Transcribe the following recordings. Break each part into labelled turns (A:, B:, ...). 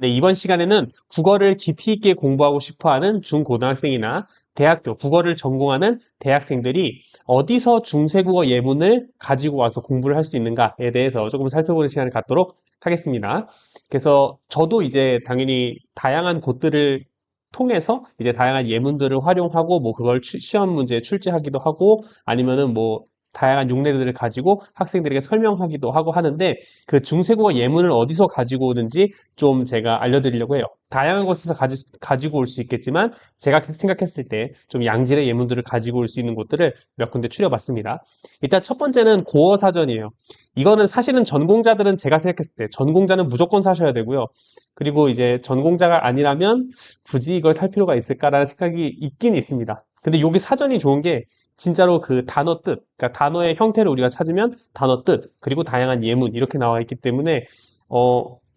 A: 네, 이번 시간에는 국어를 깊이 있게 공부하고 싶어 하는 중고등학생이나 대학교 국어를 전공하는 대학생들이 어디서 중세국어 예문을 가지고 와서 공부를 할 수 있는가에 대해서 조금 살펴보는 시간을 갖도록 하겠습니다. 그래서 저도 이제 당연히 다양한 곳들을 통해서 이제 다양한 예문들을 활용하고 뭐 그걸 시험 문제에 출제하기도 하고 아니면은 뭐 다양한 용례들을 가지고 학생들에게 설명하기도 하고 하는데 그 중세국어 예문을 어디서 가지고 오는지 좀 제가 알려드리려고 해요. 다양한 곳에서 가지고 올 수 있겠지만 제가 생각했을 때 좀 양질의 예문들을 가지고 올 수 있는 곳들을 몇 군데 추려봤습니다. 일단 첫 번째는 고어사전이에요. 이거는 사실은 전공자들은 제가 생각했을 때 전공자는 무조건 사셔야 되고요. 그리고 이제 전공자가 아니라면 굳이 이걸 살 필요가 있을까라는 생각이 있긴 있습니다. 근데 여기 사전이 좋은 게 진짜로 그 단어 뜻, 그러니까 단어의 형태를 우리가 찾으면 단어 뜻, 그리고 다양한 예문 이렇게 나와 있기 때문에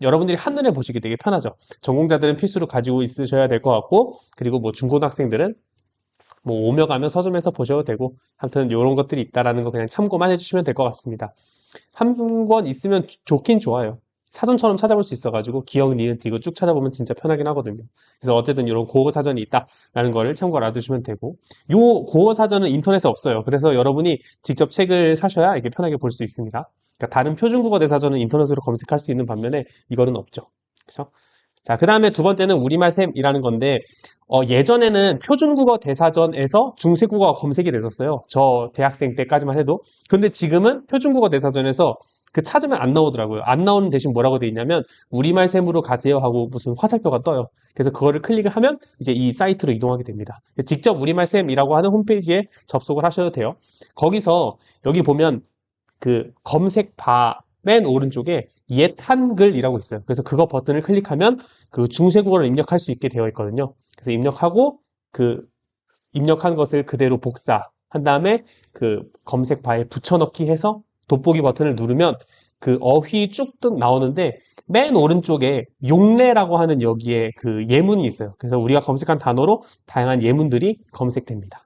A: 여러분들이 한눈에 보시기 되게 편하죠. 전공자들은 필수로 가지고 있으셔야 될 것 같고, 그리고 뭐 중고등학생들은 뭐 오며 가며 서점에서 보셔도 되고, 아무튼 이런 것들이 있다라는 거 그냥 참고만 해주시면 될 것 같습니다. 한 권 있으면 좋긴 좋아요. 사전처럼 찾아볼 수 있어가지고 기억, 니은, 디귿 쭉 찾아보면 진짜 편하긴 하거든요. 그래서 어쨌든 이런 고어 사전이 있다라는 거를 참고를 알아두시면 되고 요 고어 사전은 인터넷에 없어요. 그래서 여러분이 직접 책을 사셔야 이렇게 편하게 볼 수 있습니다. 그러니까 다른 표준국어 대사전은 인터넷으로 검색할 수 있는 반면에 이거는 없죠. 그래서 자, 그 다음에 두 번째는 우리말샘이라는 건데, 예전에는 표준국어 대사전에서 중세국어가 검색이 됐었어요. 저 대학생 때까지만 해도. 근데 지금은 표준국어 대사전에서 그 찾으면 안 나오더라고요. 안 나오는 대신 뭐라고 돼 있냐면, 우리말샘으로 가세요 하고 무슨 화살표가 떠요. 그래서 그거를 클릭을 하면 이제 이 사이트로 이동하게 됩니다. 직접 우리말샘이라고 하는 홈페이지에 접속을 하셔도 돼요. 거기서 여기 보면 그 검색 바 맨 오른쪽에 옛 한글이라고 있어요. 그래서 그거 버튼을 클릭하면 그 중세국어를 입력할 수 있게 되어 있거든요. 그래서 입력하고 그 입력한 것을 그대로 복사한 다음에 그 검색 바에 붙여넣기 해서 돋보기 버튼을 누르면 그 어휘 쭉 나오는데 맨 오른쪽에 용례라고 하는 여기에 그 예문이 있어요. 그래서 우리가 검색한 단어로 다양한 예문들이 검색됩니다.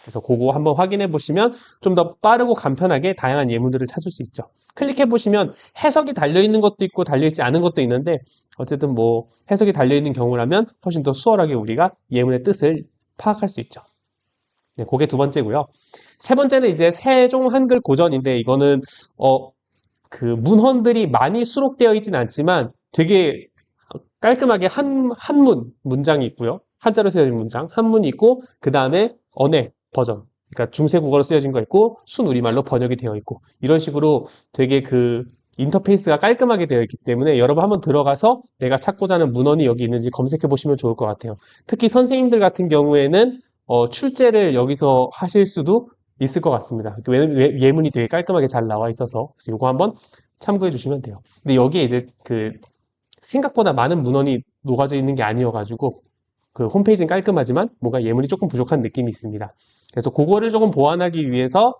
A: 그래서 그거 한번 확인해 보시면 좀 더 빠르고 간편하게 다양한 예문들을 찾을 수 있죠. 클릭해 보시면 해석이 달려있는 것도 있고 달려있지 않은 것도 있는데 어쨌든 뭐 해석이 달려있는 경우라면 훨씬 더 수월하게 우리가 예문의 뜻을 파악할 수 있죠. 네, 그게 두 번째고요. 세 번째는 이제 세종 한글 고전인데 이거는 그 문헌들이 많이 수록되어 있진 않지만 되게 깔끔하게 문장이 있고요. 한자로 쓰여진 문장, 한문이 있고, 그 다음에 언어 버전. 그러니까 중세국어로 쓰여진 거 있고, 순우리말로 번역이 되어 있고, 이런 식으로 되게 그 인터페이스가 깔끔하게 되어 있기 때문에 여러분 한번 들어가서 내가 찾고자 하는 문헌이 여기 있는지 검색해 보시면 좋을 것 같아요. 특히 선생님들 같은 경우에는 출제를 여기서 하실 수도 있을 것 같습니다. 왜냐면 예문이 되게 깔끔하게 잘 나와 있어서 그래서 이거 한번 참고해 주시면 돼요. 근데 여기에 이제 그 생각보다 많은 문헌이 녹아져 있는 게 아니어가지고 그 홈페이지는 깔끔하지만 뭔가 예문이 조금 부족한 느낌이 있습니다. 그래서 그거를 조금 보완하기 위해서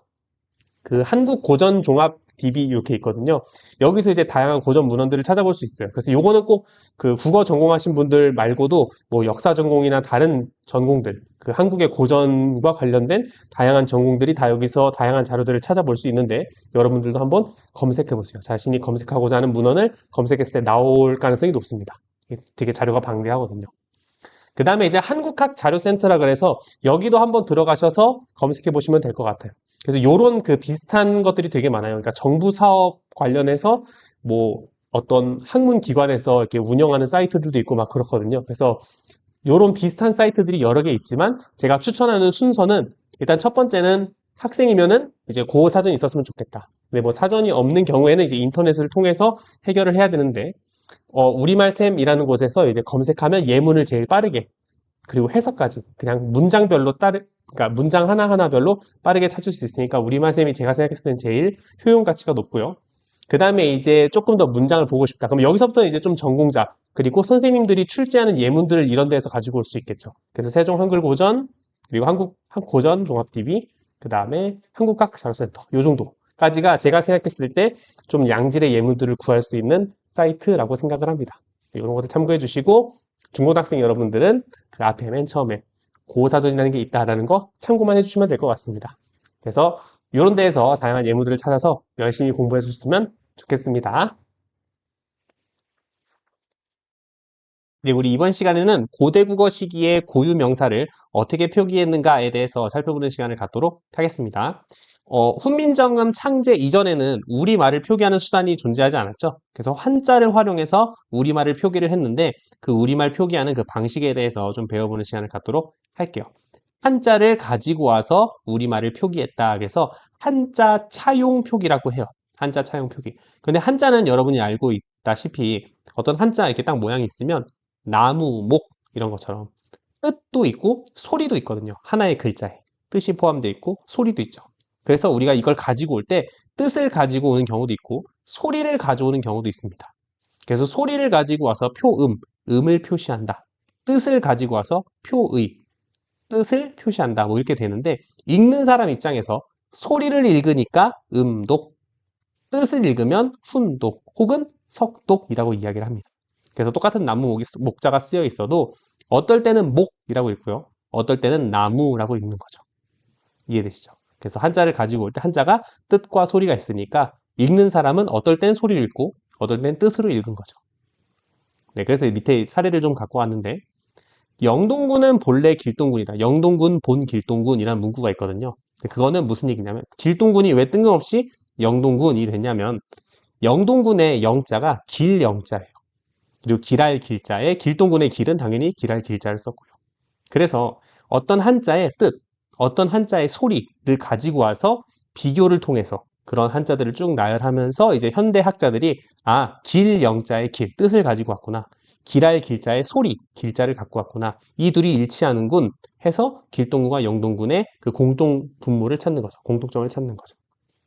A: 그 한국 고전 종합 DB 이렇게 있거든요. 여기서 이제 다양한 고전 문헌들을 찾아볼 수 있어요. 그래서 요거는 꼭 그 국어 전공하신 분들 말고도 뭐 역사 전공이나 다른 전공들, 그 한국의 고전과 관련된 다양한 전공들이 다 여기서 다양한 자료들을 찾아볼 수 있는데 여러분들도 한번 검색해 보세요. 자신이 검색하고자 하는 문헌을 검색했을 때 나올 가능성이 높습니다. 되게 자료가 방대하거든요. 그 다음에 이제 한국학 자료센터라 그래서 여기도 한번 들어가셔서 검색해 보시면 될 것 같아요. 그래서 요런 그 비슷한 것들이 되게 많아요. 그러니까 정부 사업 관련해서 뭐 어떤 학문 기관에서 이렇게 운영하는 사이트들도 있고 막 그렇거든요. 그래서 요런 비슷한 사이트들이 여러 개 있지만 제가 추천하는 순서는 일단 첫 번째는 학생이면은 이제 고 사전이 있었으면 좋겠다. 근데 뭐 사전이 없는 경우에는 이제 인터넷을 통해서 해결을 해야 되는데 우리말샘이라는 곳에서 이제 검색하면 예문을 제일 빠르게 그리고 해석까지 그냥 문장별로 그러니까 문장 하나하나별로 빠르게 찾을 수 있으니까 우리말쌤이 제가 생각했을 땐 제일 효용 가치가 높고요. 그 다음에 이제 조금 더 문장을 보고 싶다. 그럼 여기서부터 이제 좀 전공자 그리고 선생님들이 출제하는 예문들을 이런 데서 가지고 올 수 있겠죠. 그래서 세종 한글 고전 그리고 한국 고전 종합 DB 그 다음에 한국학 자료센터 요 정도까지가 제가 생각했을 때 좀 양질의 예문들을 구할 수 있는 사이트라고 생각을 합니다. 이런 것들 참고해 주시고 중고등학생 여러분들은 그 앞에 맨 처음에 고사전이라는 게 있다라는 거 참고만 해주시면 될 것 같습니다. 그래서 이런 데에서 다양한 예문들을 찾아서 열심히 공부해 주셨으면 좋겠습니다. 네, 우리 이번 시간에는 고대 국어 시기의 고유 명사를 어떻게 표기했는가에 대해서 살펴보는 시간을 갖도록 하겠습니다. 훈민정음 창제 이전에는 우리말을 표기하는 수단이 존재하지 않았죠. 그래서 한자를 활용해서 우리말을 표기를 했는데 그 우리말 표기하는 그 방식에 대해서 좀 배워보는 시간을 갖도록 할게요. 한자를 가지고 와서 우리말을 표기했다. 그래서 한자 차용 표기라고 해요. 한자 차용 표기. 근데 한자는 여러분이 알고 있다시피 어떤 한자 이렇게 딱 모양이 있으면 나무, 목 이런 것처럼 뜻도 있고 소리도 있거든요. 하나의 글자에 뜻이 포함되어 있고 소리도 있죠. 그래서 우리가 이걸 가지고 올 때 뜻을 가지고 오는 경우도 있고 소리를 가져오는 경우도 있습니다. 그래서 소리를 가지고 와서 표음, 음을 표시한다. 뜻을 가지고 와서 표의, 뜻을 표시한다. 뭐 이렇게 되는데 읽는 사람 입장에서 소리를 읽으니까 음독, 뜻을 읽으면 훈독 혹은 석독이라고 이야기를 합니다. 그래서 똑같은 나무 목자가 쓰여 있어도 어떨 때는 목이라고 읽고요. 어떨 때는 나무라고 읽는 거죠. 이해되시죠? 그래서 한자를 가지고 올 때 한자가 뜻과 소리가 있으니까 읽는 사람은 어떨 땐 소리를 읽고 어떨 땐 뜻으로 읽은 거죠. 네, 그래서 밑에 사례를 좀 갖고 왔는데 영동군은 본래 길동군이다. 영동군 본 길동군이라는 문구가 있거든요. 그거는 무슨 얘기냐면 길동군이 왜 뜬금없이 영동군이 됐냐면 영동군의 영자가 길영자예요. 그리고 길할 길자에 길동군의 길은 당연히 길할 길자를 썼고요. 그래서 어떤 한자의 뜻, 어떤 한자의 소리를 가지고 와서 비교를 통해서 그런 한자들을 쭉 나열하면서 이제 현대 학자들이 길영자의 길, 뜻을 가지고 왔구나. 길할 길자의 소리, 길자를 갖고 왔구나. 이 둘이 일치하는군 해서 길동군과 영동군의 그 공동 분모를 찾는 거죠. 공통점을 찾는 거죠.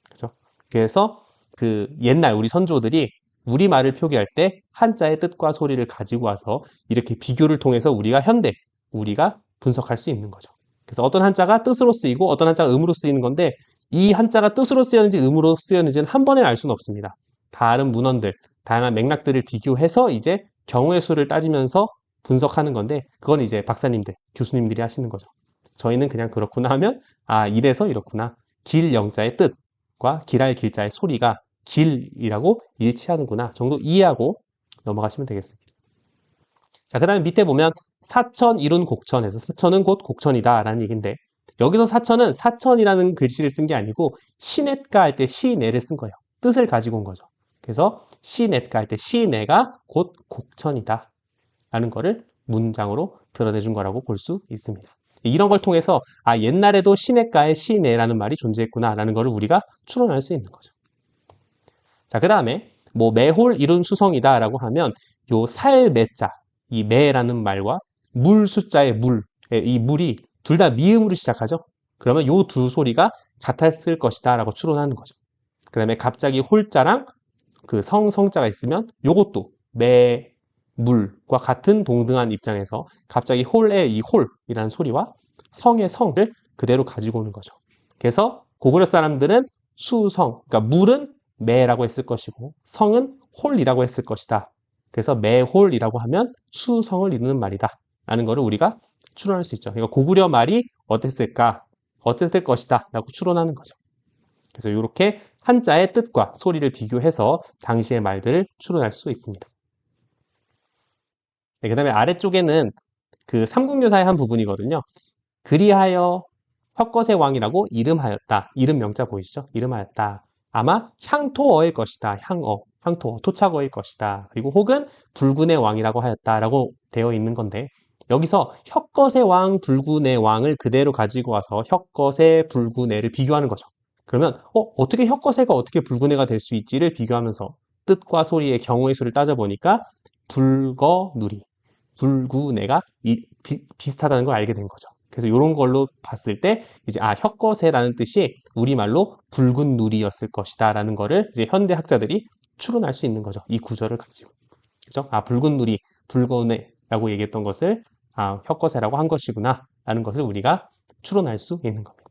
A: 그죠? 그래서 그 옛날 우리 선조들이 우리말을 표기할 때 한자의 뜻과 소리를 가지고 와서 이렇게 비교를 통해서 우리가 분석할 수 있는 거죠. 그래서 어떤 한자가 뜻으로 쓰이고 어떤 한자가 음으로 쓰이는 건데 이 한자가 뜻으로 쓰였는지 음으로 쓰였는지는 한 번에 알 수는 없습니다. 다른 문헌들, 다양한 맥락들을 비교해서 이제 경우의 수를 따지면서 분석하는 건데 그건 이제 박사님들, 교수님들이 하시는 거죠. 저희는 그냥 그렇구나 하면 이래서 이렇구나. 길 영자의 뜻과 길할 길자의 소리가 길이라고 일치하는구나 정도 이해하고 넘어가시면 되겠습니다. 자, 그 다음에 밑에 보면 사천 이룬 곡천에서 사천은 곧 곡천이다 라는 얘기인데 여기서 사천은 사천이라는 글씨를 쓴 게 아니고 시냇가 할 때 시내를 쓴 거예요. 뜻을 가지고 온 거죠. 그래서 시냇가 할 때 시내가 곧 곡천이다 라는 거를 문장으로 드러내 준 거라고 볼 수 있습니다. 이런 걸 통해서 옛날에도 시냇가에 시내라는 말이 존재했구나 라는 거를 우리가 추론할 수 있는 거죠. 자, 그 다음에 뭐 매홀 이룬 수성이다 라고 하면 요 살매자, 이 매라는 말과 물 숫자의 물, 이 물이 둘 다 미음으로 시작하죠. 그러면 요 두 소리가 같았을 것이다 라고 추론하는 거죠. 그 다음에 갑자기 홀자랑 그 성자가 있으면 요것도 매, 물과 같은 동등한 입장에서 갑자기 홀의 이 홀이라는 소리와 성의 성을 그대로 가지고 오는 거죠. 그래서 고구려 사람들은 수성, 그러니까 물은 매라고 했을 것이고 성은 홀이라고 했을 것이다. 그래서 매홀이라고 하면 수성을 이루는 말이다. 라는 것을 우리가 추론할 수 있죠. 그러니까 고구려 말이 어땠을까? 어땠을 것이다. 라고 추론하는 거죠. 그래서 이렇게 한자의 뜻과 소리를 비교해서 당시의 말들을 추론할 수 있습니다. 네, 그 다음에 아래쪽에는 그 삼국유사의 한 부분이거든요. 그리하여 헛것의 왕이라고 이름하였다. 이름 명자 보이시죠? 이름하였다. 아마 향토어일 것이다. 향토어, 토착어일 것이다. 그리고 혹은 불군의 왕이라고 하였다라고 되어 있는 건데 여기서 혁것의 왕, 불군의 왕을 그대로 가지고 와서 혁것의 불군의를 비교하는 거죠. 그러면 어떻게 혁것의가 어떻게 불군의가 될 수 있지를 비교하면서 뜻과 소리의 경우의 수를 따져보니까 불거누리, 불구내가 비슷하다는 걸 알게 된 거죠. 그래서 이런 걸로 봤을 때 이제 혁거세라는 뜻이 우리말로 붉은 누리였을 것이다 라는 거를 이제 현대 학자들이 추론할 수 있는 거죠. 이 구절을 가지고. 그죠? 붉은 누리, 붉은애라고 얘기했던 것을 혁거세라고 한 것이구나 라는 것을 우리가 추론할 수 있는 겁니다.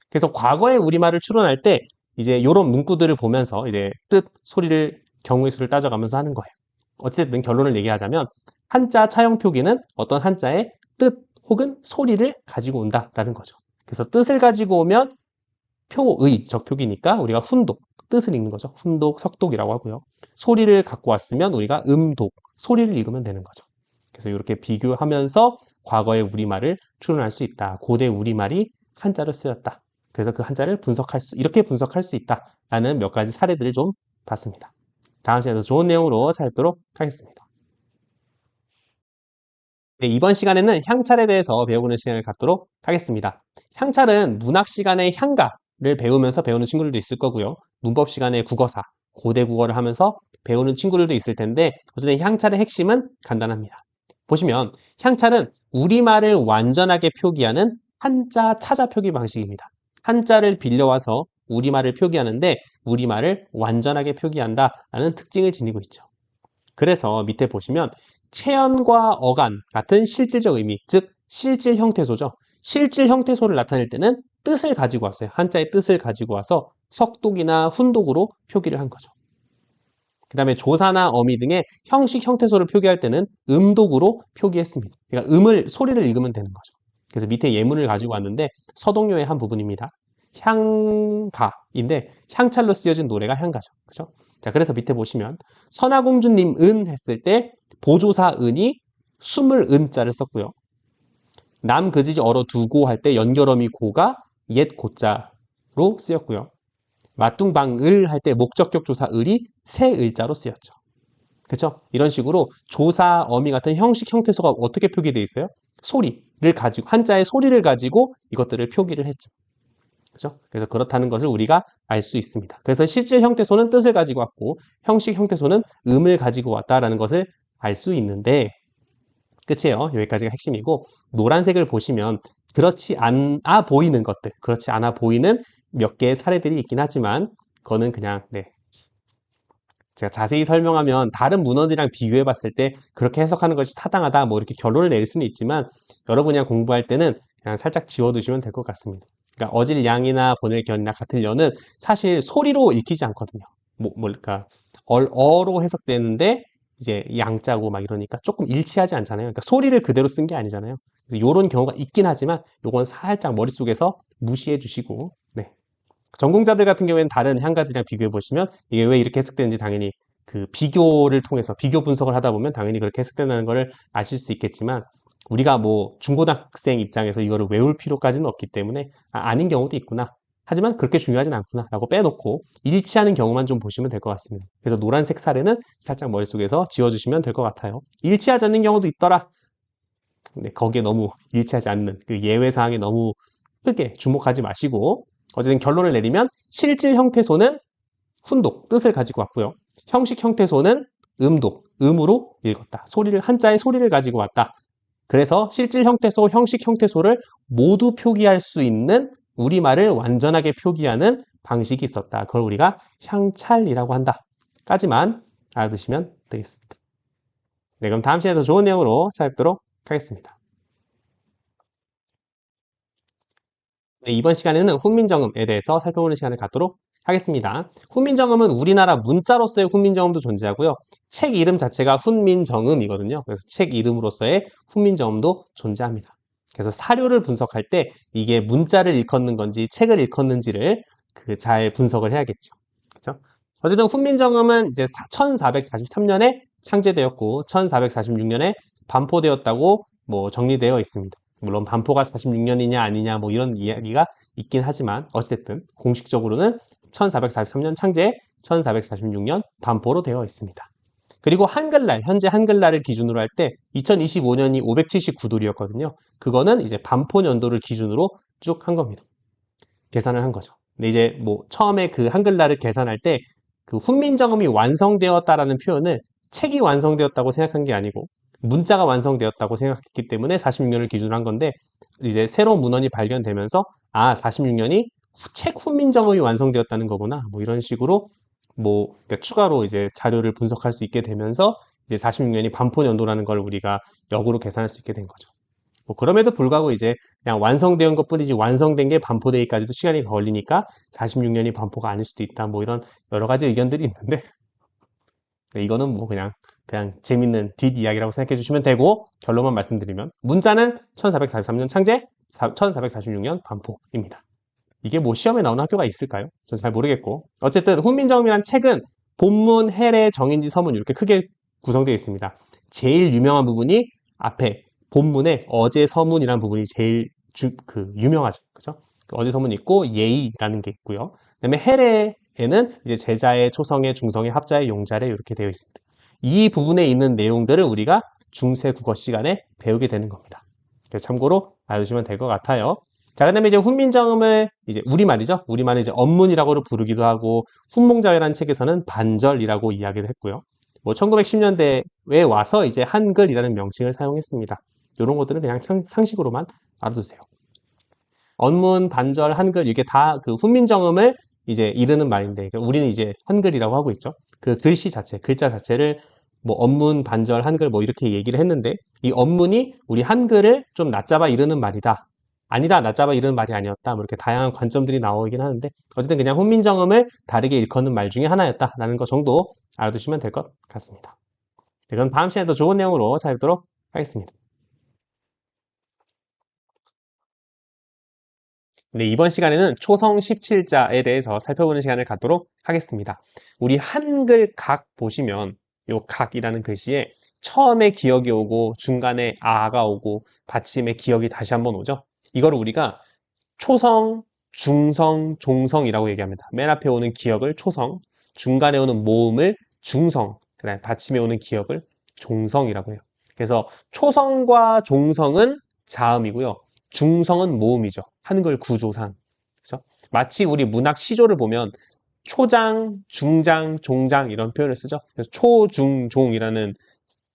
A: 그래서 과거의 우리말을 추론할 때 이제 이런 문구들을 보면서 이제 뜻, 소리를 경우의 수를 따져가면서 하는 거예요. 어쨌든 결론을 얘기하자면 한자 차용 표기는 어떤 한자의 뜻 혹은 소리를 가지고 온다라는 거죠. 그래서 뜻을 가지고 오면 표의 적표기니까 우리가 훈독, 뜻을 읽는 거죠. 훈독, 석독이라고 하고요. 소리를 갖고 왔으면 우리가 음독, 소리를 읽으면 되는 거죠. 그래서 이렇게 비교하면서 과거의 우리말을 추론할 수 있다. 고대 우리말이 한자로 쓰였다. 그래서 그 한자를 이렇게 분석할 수 있다라는 몇 가지 사례들을 좀 봤습니다. 다음 시간에도 좋은 내용으로 찾도록 하겠습니다. 네, 이번 시간에는 향찰에 대해서 배워보는 시간을 갖도록 하겠습니다. 향찰은 문학 시간에 향가를 배우면서 배우는 친구들도 있을 거고요. 문법 시간에 국어사, 고대 국어를 하면서 배우는 친구들도 있을 텐데 어쨌든 향찰의 핵심은 간단합니다. 보시면 향찰은 우리말을 완전하게 표기하는 한자 차자 표기 방식입니다. 한자를 빌려와서 우리말을 표기하는데 우리말을 완전하게 표기한다라는 특징을 지니고 있죠. 그래서 밑에 보시면 체연과 어간 같은 실질적 의미, 즉 실질 형태소죠. 실질 형태소를 나타낼 때는 뜻을 가지고 왔어요. 한자의 뜻을 가지고 와서 석독이나 훈독으로 표기를 한 거죠. 그 다음에 조사나 어미 등의 형식 형태소를 표기할 때는 음독으로 표기했습니다. 그러니까 소리를 읽으면 되는 거죠. 그래서 밑에 예문을 가지고 왔는데 서동요의 한 부분입니다. 향가인데 향찰로 쓰여진 노래가 향가죠. 그죠? 자, 그래서 밑에 보시면 선화공주님 은 했을 때 보조사 은이 숨을 은자를 썼고요. 남그지지 얼어 두고 할 때 연결어미 고가 옛 고자로 쓰였고요. 마뚱방을 할 때 목적격 조사 을이 새 을자로 쓰였죠. 그렇죠? 이런 식으로 조사, 어미 같은 형식 형태소가 어떻게 표기되어 있어요? 소리를 가지고 한자의 소리를 가지고 이것들을 표기를 했죠. 그렇죠? 그래서 그렇다는 것을 우리가 알 수 있습니다. 그래서 실질 형태소는 뜻을 가지고 왔고 형식 형태소는 음을 가지고 왔다라는 것을 알 수 있는데 끝이에요. 여기까지가 핵심이고 노란색을 보시면 그렇지 않아 보이는 것들, 그렇지 않아 보이는 몇 개의 사례들이 있긴 하지만 그거는 그냥 제가 자세히 설명하면 다른 문헌이랑 비교해 봤을 때 그렇게 해석하는 것이 타당하다 뭐 이렇게 결론을 내릴 수는 있지만 여러분이 공부할 때는 그냥 살짝 지워두시면 될 것 같습니다. 그러니까 어질 양이나 보낼 견이나 같은 려는 사실 소리로 읽히지 않거든요. 그러니까 어로 해석되는데 이제 양자고 막 이러니까 조금 일치하지 않잖아요. 그러니까 소리를 그대로 쓴 게 아니잖아요. 이런 경우가 있긴 하지만 요건 살짝 머릿속에서 무시해 주시고 네. 전공자들 같은 경우에는 다른 향가들이랑 비교해 보시면 이게 왜 이렇게 해석되는지 당연히 그 비교를 통해서 비교 분석을 하다 보면 당연히 그렇게 해석된다는 것을 아실 수 있겠지만 우리가 뭐 중고등학생 입장에서 이거를 외울 필요까지는 없기 때문에 아닌 경우도 있구나. 하지만 그렇게 중요하진 않구나 라고 빼놓고 일치하는 경우만 좀 보시면 될 것 같습니다. 그래서 노란색 사례는 살짝 머릿속에서 지워주시면 될 것 같아요. 일치하지 않는 경우도 있더라. 근데 거기에 너무 일치하지 않는 그 예외 사항에 너무 크게 주목하지 마시고 어쨌든 결론을 내리면 실질 형태소는 훈독, 뜻을 가지고 왔고요. 형식 형태소는 음독, 음으로 읽었다. 한자의 소리를 가지고 왔다. 그래서 실질 형태소, 형식 형태소를 모두 표기할 수 있는 우리말을 완전하게 표기하는 방식이 있었다. 그걸 우리가 향찰이라고 한다. 까지만 알아두시면 되겠습니다. 네, 그럼 다음 시간에 더 좋은 내용으로 찾아뵙도록 하겠습니다. 네, 이번 시간에는 훈민정음에 대해서 살펴보는 시간을 갖도록 하겠습니다. 훈민정음은 우리나라 문자로서의 훈민정음도 존재하고요. 책 이름 자체가 훈민정음이거든요. 그래서 책 이름으로서의 훈민정음도 존재합니다. 그래서 사료를 분석할 때 이게 문자를 일컫는 건지 책을 일컫는지를 잘 분석을 해야겠죠. 그렇죠? 어쨌든 훈민정음은 이제 1443년에 창제되었고 1446년에 반포되었다고 뭐 정리되어 있습니다. 물론 반포가 46년이냐 아니냐 뭐 이런 이야기가 있긴 하지만 어쨌든 공식적으로는 1443년 창제, 1446년 반포로 되어 있습니다. 그리고 한글날, 현재 한글날을 기준으로 할 때 2025년이 579돌이었거든요. 그거는 이제 반포 년도를 기준으로 쭉 한 겁니다. 계산을 한 거죠. 근데 이제 뭐 처음에 그 한글날을 계산할 때 그 훈민정음이 완성되었다라는 표현을 책이 완성되었다고 생각한 게 아니고 문자가 완성되었다고 생각했기 때문에 46년을 기준으로 한 건데 이제 새로운 문헌이 발견되면서 46년이 책 훈민정음이 완성되었다는 거구나 뭐 이런 식으로 뭐 그러니까 추가로 이제 자료를 분석할 수 있게 되면서 이제 46년이 반포년도라는 걸 우리가 역으로 계산할 수 있게 된 거죠. 뭐 그럼에도 불구하고 이제 그냥 완성된 것 뿐이지 완성된 게 반포되기까지도 시간이 걸리니까 46년이 반포가 아닐 수도 있다 뭐 이런 여러 가지 의견들이 있는데 네, 이거는 뭐 그냥 재밌는 뒷이야기라고 생각해 주시면 되고 결론만 말씀드리면 문자는 1443년 창제, 1446년 반포입니다. 이게 뭐 시험에 나오는 학교가 있을까요? 저는 잘 모르겠고 어쨌든 훈민정음이란 책은 본문, 해례, 정인지, 서문 이렇게 크게 구성되어 있습니다. 제일 유명한 부분이 앞에 본문에 어제 서문이라는 부분이 제일 유명하죠. 그죠? 어제 서문 있고 예의라는 게 있고요. 그다음에 해례에는 이제 제자의, 초성의, 중성의, 합자의, 용자의 이렇게 되어 있습니다. 이 부분에 있는 내용들을 우리가 중세 국어 시간에 배우게 되는 겁니다. 그래서 참고로 알아두시면 될 것 같아요. 자, 그다음에 이제 훈민정음을 이제 우리말이죠. 우리말은 이제 언문이라고 부르기도 하고 훈몽자회라는 책에서는 반절이라고 이야기를 했고요. 뭐 1910년대에 와서 이제 한글이라는 명칭을 사용했습니다. 이런 것들은 그냥 상식으로만 알아두세요. 언문, 반절, 한글 이게 다 그 훈민정음을 이제 이르는 말인데 우리는 이제 한글이라고 하고 있죠. 그 글씨 자체, 글자 자체를 뭐 언문, 반절, 한글 뭐 이렇게 얘기를 했는데 이 언문이 우리 한글을 좀 낮잡아 이르는 말이다. 아니다, 낮잡아 이르는 말이 아니었다. 뭐 이렇게 다양한 관점들이 나오긴 하는데 어쨌든 그냥 훈민정음을 다르게 일컫는 말 중에 하나였다라는 것 정도 알아두시면 될 것 같습니다. 네, 그럼 다음 시간에 더 좋은 내용으로 찾아뵙도록 하겠습니다. 네, 이번 시간에는 초성 17자에 대해서 살펴보는 시간을 갖도록 하겠습니다. 우리 한글 각 보시면 요 각이라는 글씨에 처음에 기역이 오고 중간에 아가 오고 받침에 기역이 다시 한번 오죠. 이걸 우리가 초성, 중성, 종성이라고 얘기합니다. 맨 앞에 오는 기역을 초성, 중간에 오는 모음을 중성, 그다음에 받침에 오는 기역을 종성이라고 해요. 그래서 초성과 종성은 자음이고요. 중성은 모음이죠. 한글 구조상. 그죠? 마치 우리 문학 시조를 보면 초장, 중장, 종장 이런 표현을 쓰죠. 그래서 초, 중, 종이라는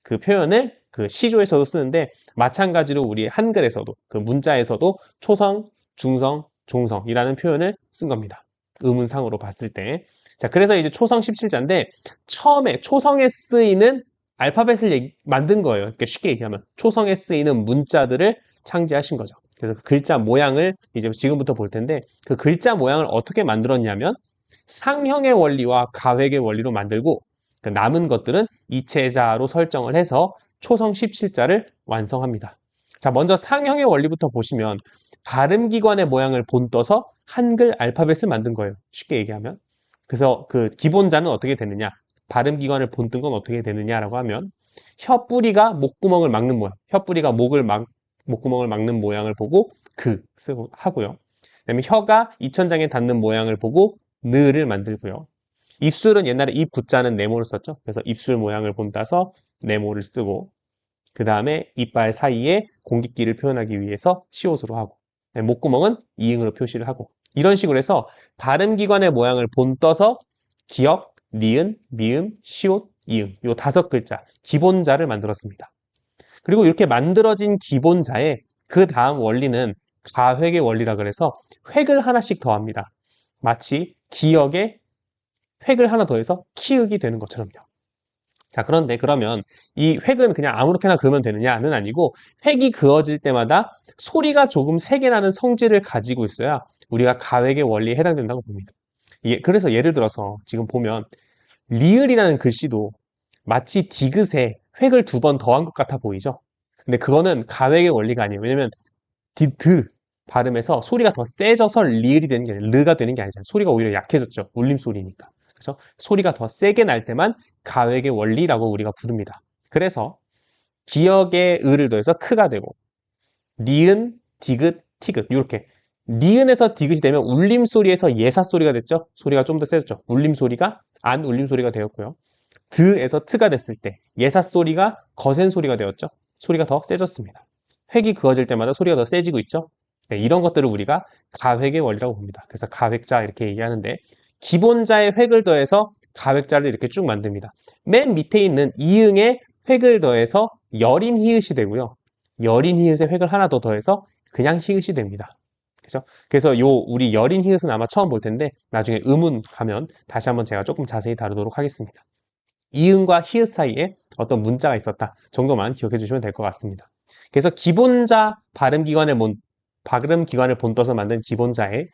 A: 그 표현을 그 시조에서도 쓰는데 마찬가지로 우리 한글에서도 그 문자에서도 초성, 중성, 종성이라는 표현을 쓴 겁니다. 의문상으로 봤을 때. 자, 그래서 이제 초성 17자인데 처음에 초성에 쓰이는 알파벳을 만든 거예요. 그러니까 쉽게 얘기하면 초성에 쓰이는 문자들을 창제하신 거죠. 그래서 그 글자 모양을 이제 지금부터 볼 텐데 그 글자 모양을 어떻게 만들었냐면 상형의 원리와 가획의 원리로 만들고 그 남은 것들은 이체자로 설정을 해서 초성 17자를 완성합니다. 자, 먼저 상형의 원리부터 보시면 발음기관의 모양을 본떠서 한글 알파벳을 만든 거예요. 쉽게 얘기하면. 그래서 그 기본자는 어떻게 되느냐? 발음기관을 본뜬 건 어떻게 되느냐라고 하면 혀뿌리가 목구멍을 막는 모양, 혀뿌리가 목구멍을 막는 모양을 보고 쓰고 하고요. 그다음에 혀가 입천장에 닿는 모양을 보고 느를 만들고요. 입술은 옛날에 입 붙자는 네모를 썼죠. 그래서 입술 모양을 본따서 네모를 쓰고 그 다음에 이빨 사이에 공기끼를 표현하기 위해서 시옷으로 하고 목구멍은 이응으로 표시를 하고 이런 식으로 해서 발음기관의 모양을 본떠서 기역, 니은, 미음, 시옷, 이응 요 5글자 기본자를 만들었습니다. 그리고 이렇게 만들어진 기본자에 그 다음 원리는 가획의 원리라 그래서 획을 하나씩 더합니다. 마치 기역에 획을 하나 더해서 키읔이 되는 것처럼요. 자, 그런데 그러면 이 획은 그냥 아무렇게나 그으면 되느냐는 아니고 획이 그어질 때마다 소리가 조금 세게 나는 성질을 가지고 있어야 우리가 가획의 원리에 해당된다고 봅니다. 그래서 예를 들어서 지금 보면 리을이라는 글씨도 마치 디귿에 획을 2번 더한 것 같아 보이죠? 근데 그거는 가획의 원리가 아니에요. 왜냐면 드 발음에서 소리가 더 세져서 리을이 되는 게 아니라 르가 되는 게 아니잖아요. 소리가 오히려 약해졌죠. 울림소리니까. 그래서 소리가 더 세게 날 때만 가획의 원리라고 우리가 부릅니다. 그래서 기역에 을을 더해서 크가 되고 니은, 디귿, 티귿 이렇게 니은에서 디귿이 되면 울림소리에서 예사소리가 됐죠. 소리가 좀 더 세졌죠. 울림소리가 안 울림소리가 되었고요. 드에서 트가 됐을 때 예사소리가 거센소리가 되었죠. 소리가 더 세졌습니다. 획이 그어질 때마다 소리가 더 세지고 있죠. 네, 이런 것들을 우리가 가획의 원리라고 봅니다. 그래서 가획자 이렇게 얘기하는데 기본자의 획을 더해서 가획자를 이렇게 쭉 만듭니다. 맨 밑에 있는 이응에 획을 더해서 여린 히읗이 되고요. 여린 히읗에 획을 하나 더 더해서 그냥 히읗이 됩니다. 그죠? 그래서 우리 여린 히읗은 아마 처음 볼 텐데 나중에 음운 가면 다시 한번 제가 조금 자세히 다루도록 하겠습니다. 이응과 히읗 사이에 어떤 문자가 있었다 정도만 기억해 주시면 될 것 같습니다. 그래서 기본자 발음기관을 본떠서 만든 기본자에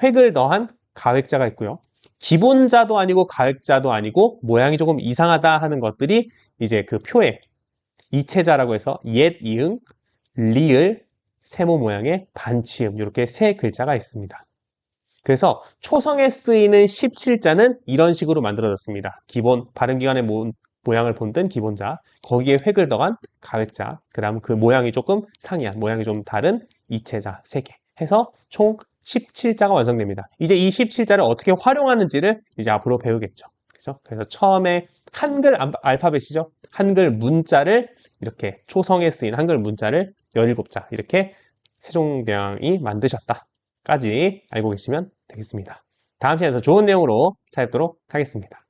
A: 획을 더한 가획자가 있고요. 기본자도 아니고 가획자도 아니고 모양이 조금 이상하다 하는 것들이 이제 그 표에 이체자라고 해서 옛 이응, 리을, 세모 모양의 반치음 이렇게 3글자가 있습니다. 그래서 초성에 쓰이는 17자는 이런 식으로 만들어졌습니다. 기본 발음기관의 모양을 본뜬 기본자, 거기에 획을 더한 가획자, 그 다음 그 모양이 조금 상이한, 모양이 좀 다른 이체자 3개 해서 총 17자가 완성됩니다. 이제 이 17자를 어떻게 활용하는지를 이제 앞으로 배우겠죠. 그죠? 그래서 처음에 한글 알파벳이죠. 한글 문자를 이렇게 초성에 쓰인 한글 문자를 17자 이렇게 세종대왕이 만드셨다까지 알고 계시면 되겠습니다. 다음 시간에 더 좋은 내용으로 찾아뵙도록 하겠습니다.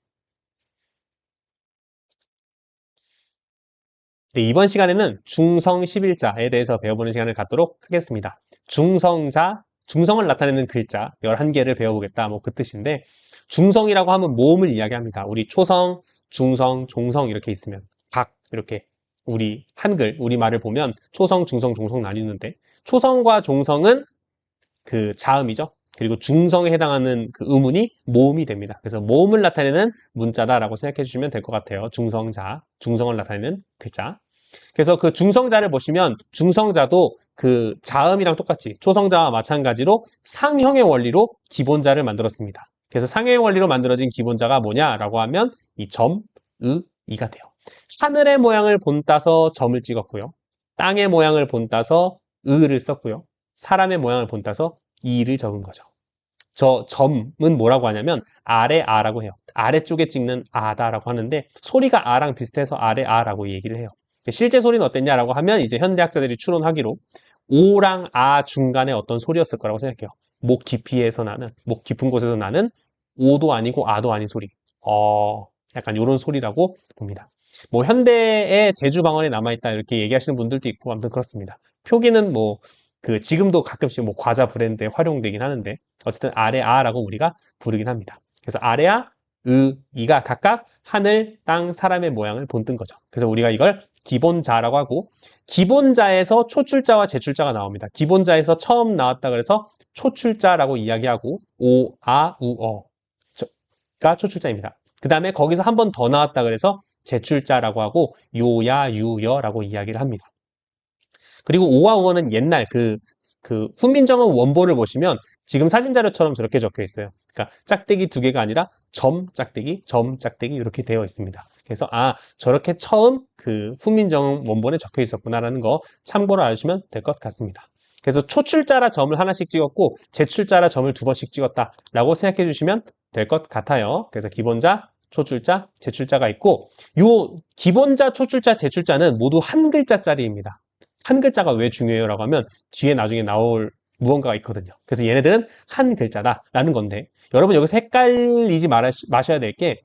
A: 네, 이번 시간에는 중성 11자에 대해서 배워보는 시간을 갖도록 하겠습니다. 중성자, 중성을 나타내는 글자 11개를 배워보겠다, 뭐 그 뜻인데, 중성이라고 하면 모음을 이야기합니다. 우리 초성, 중성, 종성 이렇게 있으면 각 이렇게 우리 한글, 우리말을 보면 초성, 중성, 종성 나뉘는데, 초성과 종성은 그 자음이죠. 그리고 중성에 해당하는 그 음운이 모음이 됩니다. 그래서 모음을 나타내는 문자다라고 생각해 주시면 될 것 같아요. 중성자, 중성을 나타내는 글자. 그래서 그 중성자를 보시면 중성자도 그 자음이랑 똑같이 초성자와 마찬가지로 상형의 원리로 기본자를 만들었습니다. 그래서 상형의 원리로 만들어진 기본자가 뭐냐라고 하면 이 점, 이가 돼요. 하늘의 모양을 본따서 점을 찍었고요. 땅의 모양을 본따서 를 썼고요. 사람의 모양을 본따서 이를 적은 거죠. 저 점은 뭐라고 하냐면 아래 아라고 해요. 아래쪽에 찍는 아다라고 하는데 소리가 아랑 비슷해서 아래 아라고 얘기를 해요. 실제 소리는 어땠냐라고 하면 이제 현대학자들이 추론하기로 오랑 아 중간에 어떤 소리였을 거라고 생각해요. 목 깊이에서 나는, 목 깊은 곳에서 나는 오도 아니고 아도 아닌 소리. 약간 이런 소리라고 봅니다. 뭐 현대의 제주방언에 남아있다 이렇게 얘기하시는 분들도 있고 아무튼 그렇습니다. 표기는 뭐 그 지금도 가끔씩 뭐 과자 브랜드에 활용되긴 하는데 어쨌든 아래 아라고 우리가 부르긴 합니다. 그래서 아래아, 이가 각각 하늘, 땅, 사람의 모양을 본뜬 거죠. 그래서 우리가 이걸 기본자라고 하고 기본자에서 초출자와 제출자가 나옵니다. 기본자에서 처음 나왔다 그래서 초출자라고 이야기하고 오, 아, 우, 어가 초출자입니다. 그 다음에 거기서 한 번 더 나왔다 그래서 제출자라고 하고 요야, 유여라고 이야기를 합니다. 그리고 오와 우어는 옛날 그 훈민정음 원보를 보시면 지금 사진 자료처럼 저렇게 적혀 있어요. 그러니까 짝대기 2개가 아니라 점 짝대기 이렇게 되어 있습니다. 그래서 저렇게 처음 그 훈민정음 원본에 적혀 있었구나라는 거 참고로 알아주시면 될 것 같습니다. 그래서 초출자라 점을 하나씩 찍었고 제출자라 점을 2번씩 찍었다라고 생각해 주시면 될 것 같아요. 그래서 기본자, 초출자, 제출자가 있고 요 기본자, 초출자, 제출자는 모두 한 글자짜리입니다. 한 글자가 왜 중요해요? 라고 하면 뒤에 나중에 나올 무언가가 있거든요. 그래서 얘네들은 한 글자다라는 건데 여러분 여기서 헷갈리지 마셔야 될 게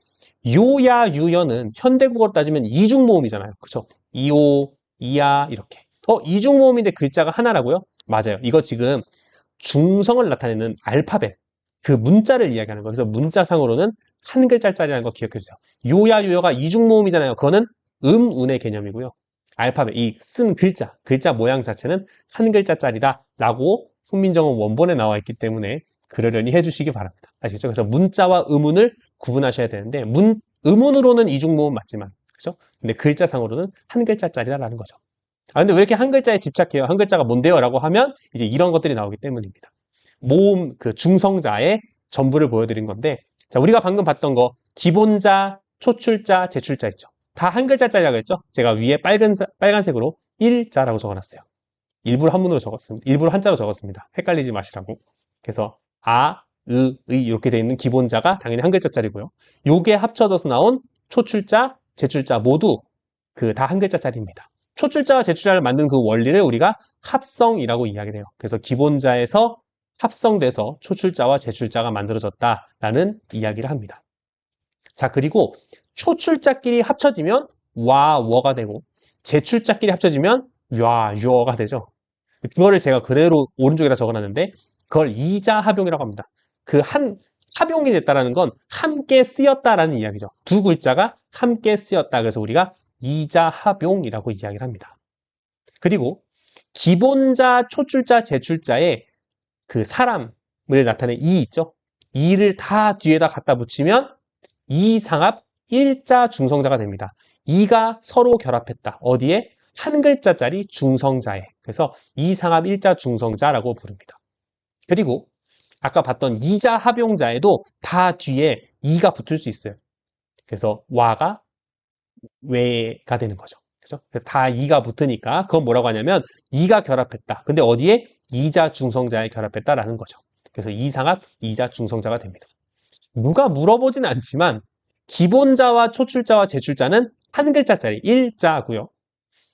A: 요야, 유여는 현대국어로 따지면 이중모음이잖아요. 그쵸? 이오, 이야 이렇게. 이중모음인데 글자가 하나라고요? 맞아요. 이거 지금 중성을 나타내는 알파벳 그 문자를 이야기하는 거예요. 그래서 문자상으로는 한 글자짜리라는 거 기억해 주세요. 요야, 유여가 이중모음이잖아요. 그거는 운의 개념이고요. 알파벳, 이 쓴 글자 모양 자체는 한 글자짜리다 라고 훈민정음 원본에 나와 있기 때문에 그러려니 해주시기 바랍니다. 아시겠죠? 그래서 문자와 음운을 구분하셔야 되는데 음운으로는 이중모음 맞지만 그죠? 근데 글자상으로는 한 글자짜리다라는 거죠. 근데 왜 이렇게 한 글자에 집착해요? 한 글자가 뭔데요? 라고 하면 이제 이런 것들이 나오기 때문입니다. 모음, 그 중성자의 전부를 보여드린 건데 자, 우리가 방금 봤던 거 기본자, 초출자, 제출자 있죠. 다 한 글자짜리라고 했죠? 제가 위에 빨간색으로 1자라고 적어놨어요. 일부러 한문으로 적었습니다. 일부러 한자로 적었습니다. 헷갈리지 마시라고. 그래서 의 이렇게 되어 있는 기본자가 당연히 한 글자짜리고요. 요게 합쳐져서 나온 초출자, 제출자 모두 그 다 한 글자짜리입니다. 초출자와 제출자를 만든 그 원리를 우리가 합성이라고 이야기를 해요. 그래서 기본자에서 합성돼서 초출자와 제출자가 만들어졌다라는 이야기를 합니다. 자, 그리고 초출자끼리 합쳐지면 와, 워가 되고 제출자끼리 합쳐지면 야, 유어가 되죠. 그거를 제가 그대로 오른쪽에다 적어놨는데 그걸 이자합용이라고 합니다. 합용이 됐다라는 건 함께 쓰였다라는 이야기죠. 두 글자가 함께 쓰였다. 그래서 우리가 이자합용이라고 이야기를 합니다. 그리고 기본자, 초출자, 제출자에 그 사람을 나타낸 이 있죠. 이를 다 뒤에다 갖다 붙이면 이상합 일자 중성자가 됩니다. 이가 서로 결합했다. 어디에? 한 글자짜리 중성자에. 그래서 이상합 일자 중성자라고 부릅니다. 그리고 아까 봤던 이자 합용자에도 다 뒤에 이가 붙을 수 있어요. 그래서 와가 외가 되는 거죠. 그죠? 다 이가 붙으니까 그건 뭐라고 하냐면 이가 결합했다. 근데 어디에? 이자 중성자에 결합했다라는 거죠. 그래서 이상합 이자 중성자가 됩니다. 누가 물어보진 않지만 기본자와 초출자와 제출자는 한 글자짜리 일자고요.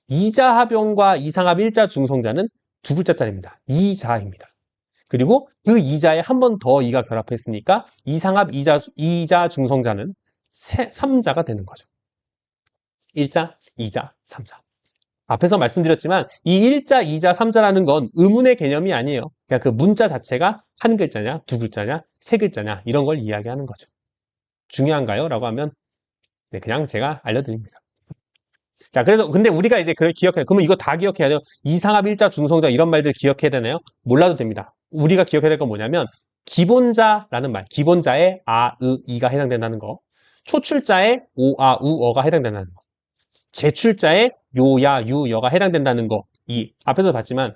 A: 이자 합용과 이상합 일자 중성자는 두 글자짜리입니다. 이자입니다. 그리고 그 이자에 한 번 더 이가 결합했으니까 이상합 이자 중성자는 3자가 되는 거죠. 1자, 2자, 3자. 앞에서 말씀드렸지만 이 1자, 2자, 3자라는 건 의문의 개념이 아니에요. 그냥 그 문자 자체가 한 글자냐, 두 글자냐, 세 글자냐 이런 걸 이야기하는 거죠. 중요한가요? 라고 하면 네, 그냥 제가 알려드립니다. 자, 그래서 근데 우리가 이제 그걸 기억해요. 그러면 이거 다 기억해야 돼요. 이상합, 일자, 중성자 이런 말들 기억해야 되나요? 몰라도 됩니다. 우리가 기억해야 될 건 뭐냐면 기본자라는 말, 기본자에 아, 으, 이가 해당된다는 거, 초출자에 오, 아, 우, 어가 해당된다는 거, 제출자에 요, 야, 유, 여가 해당된다는 거, 이 앞에서 봤지만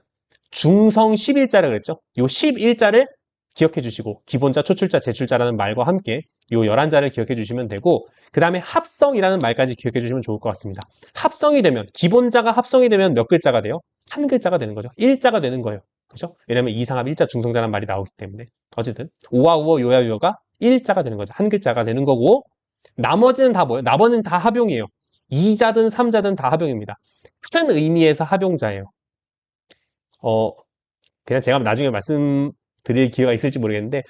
A: 중성 11자라 그랬죠? 요 11자를 기억해 주시고 기본자, 초출자, 제출자라는 말과 함께 요 11자를 기억해 주시면 되고 그 다음에 합성이라는 말까지 기억해 주시면 좋을 것 같습니다. 합성이 되면 기본자가 합성이 되면 몇 글자가 돼요? 한 글자가 되는 거죠. 일자가 되는 거예요. 그죠? 왜냐면 이상합 일자 중성자라는 말이 나오기 때문에 어쨌든 오와 우어 요야 유어가 일자가 되는 거죠. 한 글자가 되는 거고 나머지는 다 뭐예요? 나머지는 다 합용이에요. 2자든 3자든 다 합용입니다. 큰 의미에서 합용자예요. 그냥 제가 나중에 말씀드릴 기회가 있을지 모르겠는데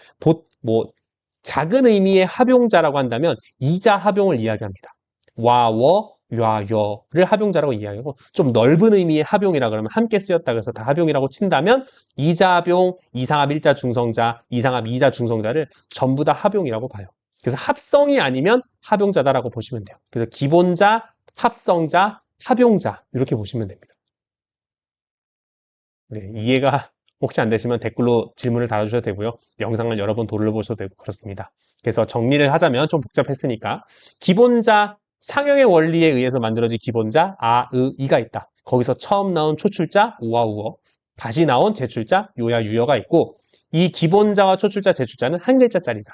A: 작은 의미의 합용자라고 한다면 이자 합용을 이야기합니다. 와, 워, 야, 여를 합용자라고 이야기하고 좀 넓은 의미의 합용이라 그러면 함께 쓰였다 그래서 다 합용이라고 친다면 이자 합용, 이상합 일자 중성자, 이상합 이자 중성자를 전부 다 합용이라고 봐요. 그래서 합성이 아니면 합용자다라고 보시면 돼요. 그래서 기본자, 합성자, 합용자 이렇게 보시면 됩니다. 네, 이해가 혹시 안 되시면 댓글로 질문을 달아주셔도 되고요. 영상을 여러 번 돌려보셔도 되고 그렇습니다. 그래서 정리를 하자면 좀 복잡했으니까 기본자, 상형의 원리에 의해서 만들어진 기본자 아, 으, 이가 있다. 거기서 처음 나온 초출자 오와 우어, 다시 나온 제출자 요야 유여가 있고 이 기본자와 초출자 제출자는 한 글자짜리다.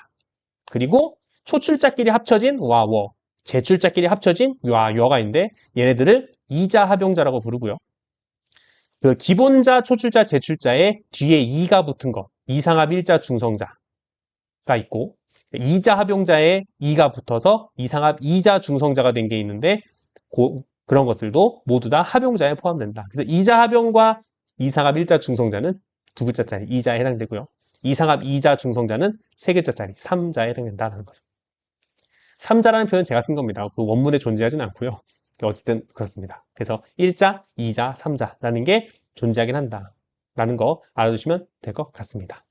A: 그리고 초출자끼리 합쳐진 와, 워, 제출자끼리 합쳐진 야, 여가 있는데 얘네들을 이자 합용자라고 부르고요. 그 기본자, 초출자, 제출자에 뒤에 2가 붙은 거, 이상합 일자 중성자가 있고 이자 합용자에 2가 붙어서 이상합 이자 중성자가 된 게 있는데 그런 것들도 모두 다 합용자에 포함된다. 그래서 이자 합용과 이상합 일자 중성자는 두 글자짜리 이자에 해당되고요. 이상합 이자 중성자는 세 글자짜리 3자에 해당된다는 거죠. 3자라는 표현 제가 쓴 겁니다. 그 원문에 존재하진 않고요. 어쨌든 그렇습니다. 그래서 1자, 2자, 3자라는 게 존재하긴 한다. 라는 거 알아두시면 될 것 같습니다.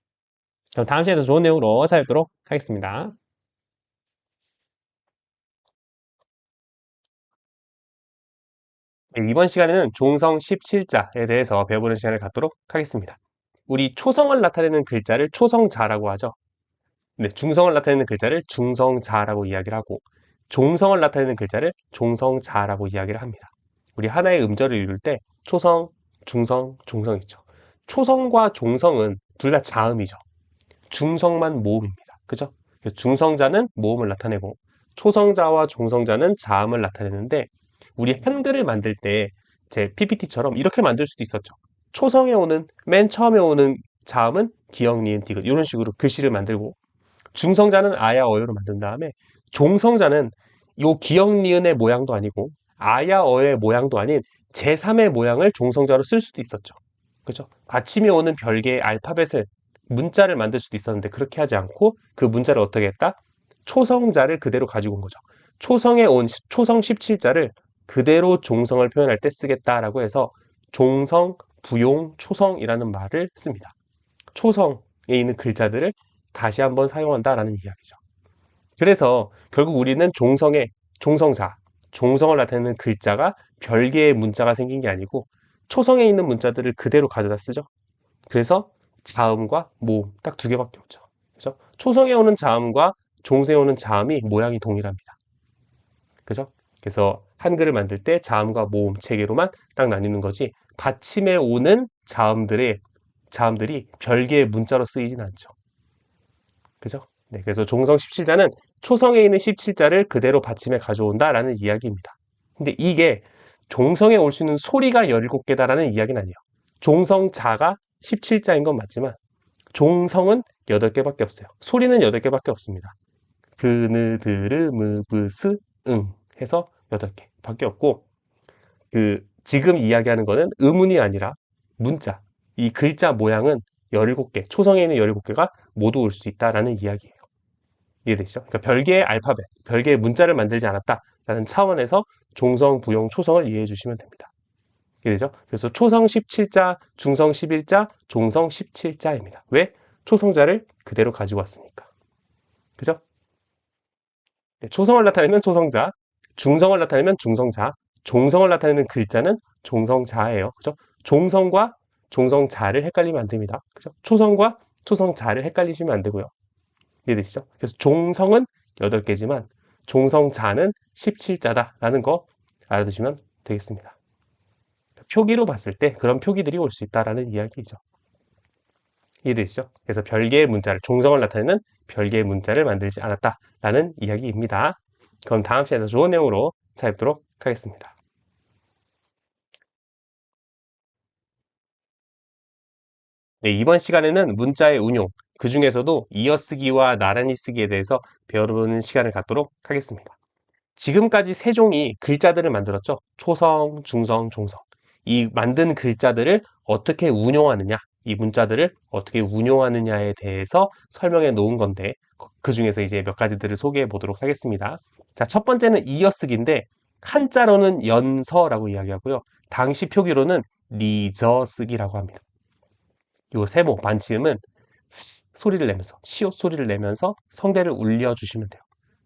A: 그럼 다음 시간에 더 좋은 내용으로 찾아뵙도록 하겠습니다. 네, 이번 시간에는 종성 17자에 대해서 배워보는 시간을 갖도록 하겠습니다. 우리 초성을 나타내는 글자를 초성자라고 하죠. 네, 중성을 나타내는 글자를 중성자라고 이야기를 하고 종성을 나타내는 글자를 종성자라고 이야기를 합니다. 우리 하나의 음절을 이룰 때 초성, 중성, 종성 있죠. 초성과 종성은 둘 다 자음이죠. 중성만 모음입니다. 그죠? 중성자는 모음을 나타내고 초성자와 종성자는 자음을 나타내는데 우리 한글을 만들 때 제 PPT처럼 이렇게 만들 수도 있었죠. 초성에 오는 맨 처음에 오는 자음은 기역, 니은, 디귿 이런 식으로 글씨를 만들고 중성자는 아야, 어여로 만든 다음에 종성자는 요 기역, 니은의 모양도 아니고 아야, 어의 모양도 아닌 제3의 모양을 종성자로 쓸 수도 있었죠. 그죠? 받침이 오는 별개의 알파벳을 문자를 만들 수도 있었는데 그렇게 하지 않고 그 문자를 어떻게 했다? 초성자를 그대로 가지고 온 거죠. 초성에 온 초성 17자를 그대로 종성을 표현할 때 쓰겠다라고 해서 종성, 부용, 초성이라는 말을 씁니다. 초성에 있는 글자들을 다시 한번 사용한다라는 이야기죠. 그래서 결국 우리는 종성자, 종성을 나타내는 글자가 별개의 문자가 생긴 게 아니고 초성에 있는 문자들을 그대로 가져다 쓰죠. 그래서 자음과 모음 딱 두 개밖에 없죠. 그죠? 초성에 오는 자음과 종성에 오는 자음이 모양이 동일합니다. 그죠? 그래서 한글을 만들 때 자음과 모음 체계로만 딱 나뉘는 거지 받침에 오는 자음들이 별개의 문자로 쓰이진 않죠. 그죠? 네, 그래서 종성 17자는 초성에 있는 17자를 그대로 받침에 가져온다라는 이야기입니다. 근데 이게 종성에 올 수 있는 소리가 17개다라는 이야기는 아니에요. 종성자가 17자인 건 맞지만 종성은 8개밖에 없어요. 소리는 8개밖에 없습니다. 그느, 드르, 무, 브, 스, 응 해서 8개 밖에 없고, 지금 이야기하는 거는 의문이 아니라 문자. 이 글자 모양은 17개, 초성에 있는 17개가 모두 올 수 있다라는 이야기예요. 이해되시죠? 그러니까 별개의 알파벳, 별개의 문자를 만들지 않았다라는 차원에서 종성, 부용, 초성을 이해해 주시면 됩니다. 이해되죠? 그래서 초성 17자, 중성 11자, 종성 17자입니다. 왜? 초성자를 그대로 가지고 왔으니까. 그죠? 네, 초성을 나타내면 초성자, 중성을 나타내면 중성자, 종성을 나타내는 글자는 종성자예요. 그죠? 종성과 종성자를 헷갈리면 안 됩니다. 그죠? 초성과 초성자를 헷갈리시면 안 되고요. 이해되시죠? 그래서 종성은 8개지만 종성자는 17자다라는 거 알아두시면 되겠습니다. 표기로 봤을 때 그런 표기들이 올 수 있다라는 이야기죠. 이해되시죠? 그래서 별개의 문자를, 종성을 나타내는 별개의 문자를 만들지 않았다라는 이야기입니다. 그럼 다음 시간에 더 좋은 내용으로 찾아뵙도록 하겠습니다. 네, 이번 시간에는 문자의 운용, 그 중에서도 이어쓰기와 나란히 쓰기에 대해서 배워보는 시간을 갖도록 하겠습니다. 지금까지 세 종이 글자들을 만들었죠. 초성, 중성, 종성. 이 만든 글자들을 어떻게 운용하느냐, 이 문자들을 어떻게 운용하느냐에 대해서 설명해 놓은 건데, 그 중에서 이제 몇 가지들을 소개해 보도록 하겠습니다. 자, 첫 번째는 이어쓰기인데, 한자로는 연서라고 이야기하고요. 당시 표기로는 리저쓰기라고 합니다. 요 세모, 반치음은 소리를 내면서, 시옷 소리를 내면서 성대를 울려주시면 돼요.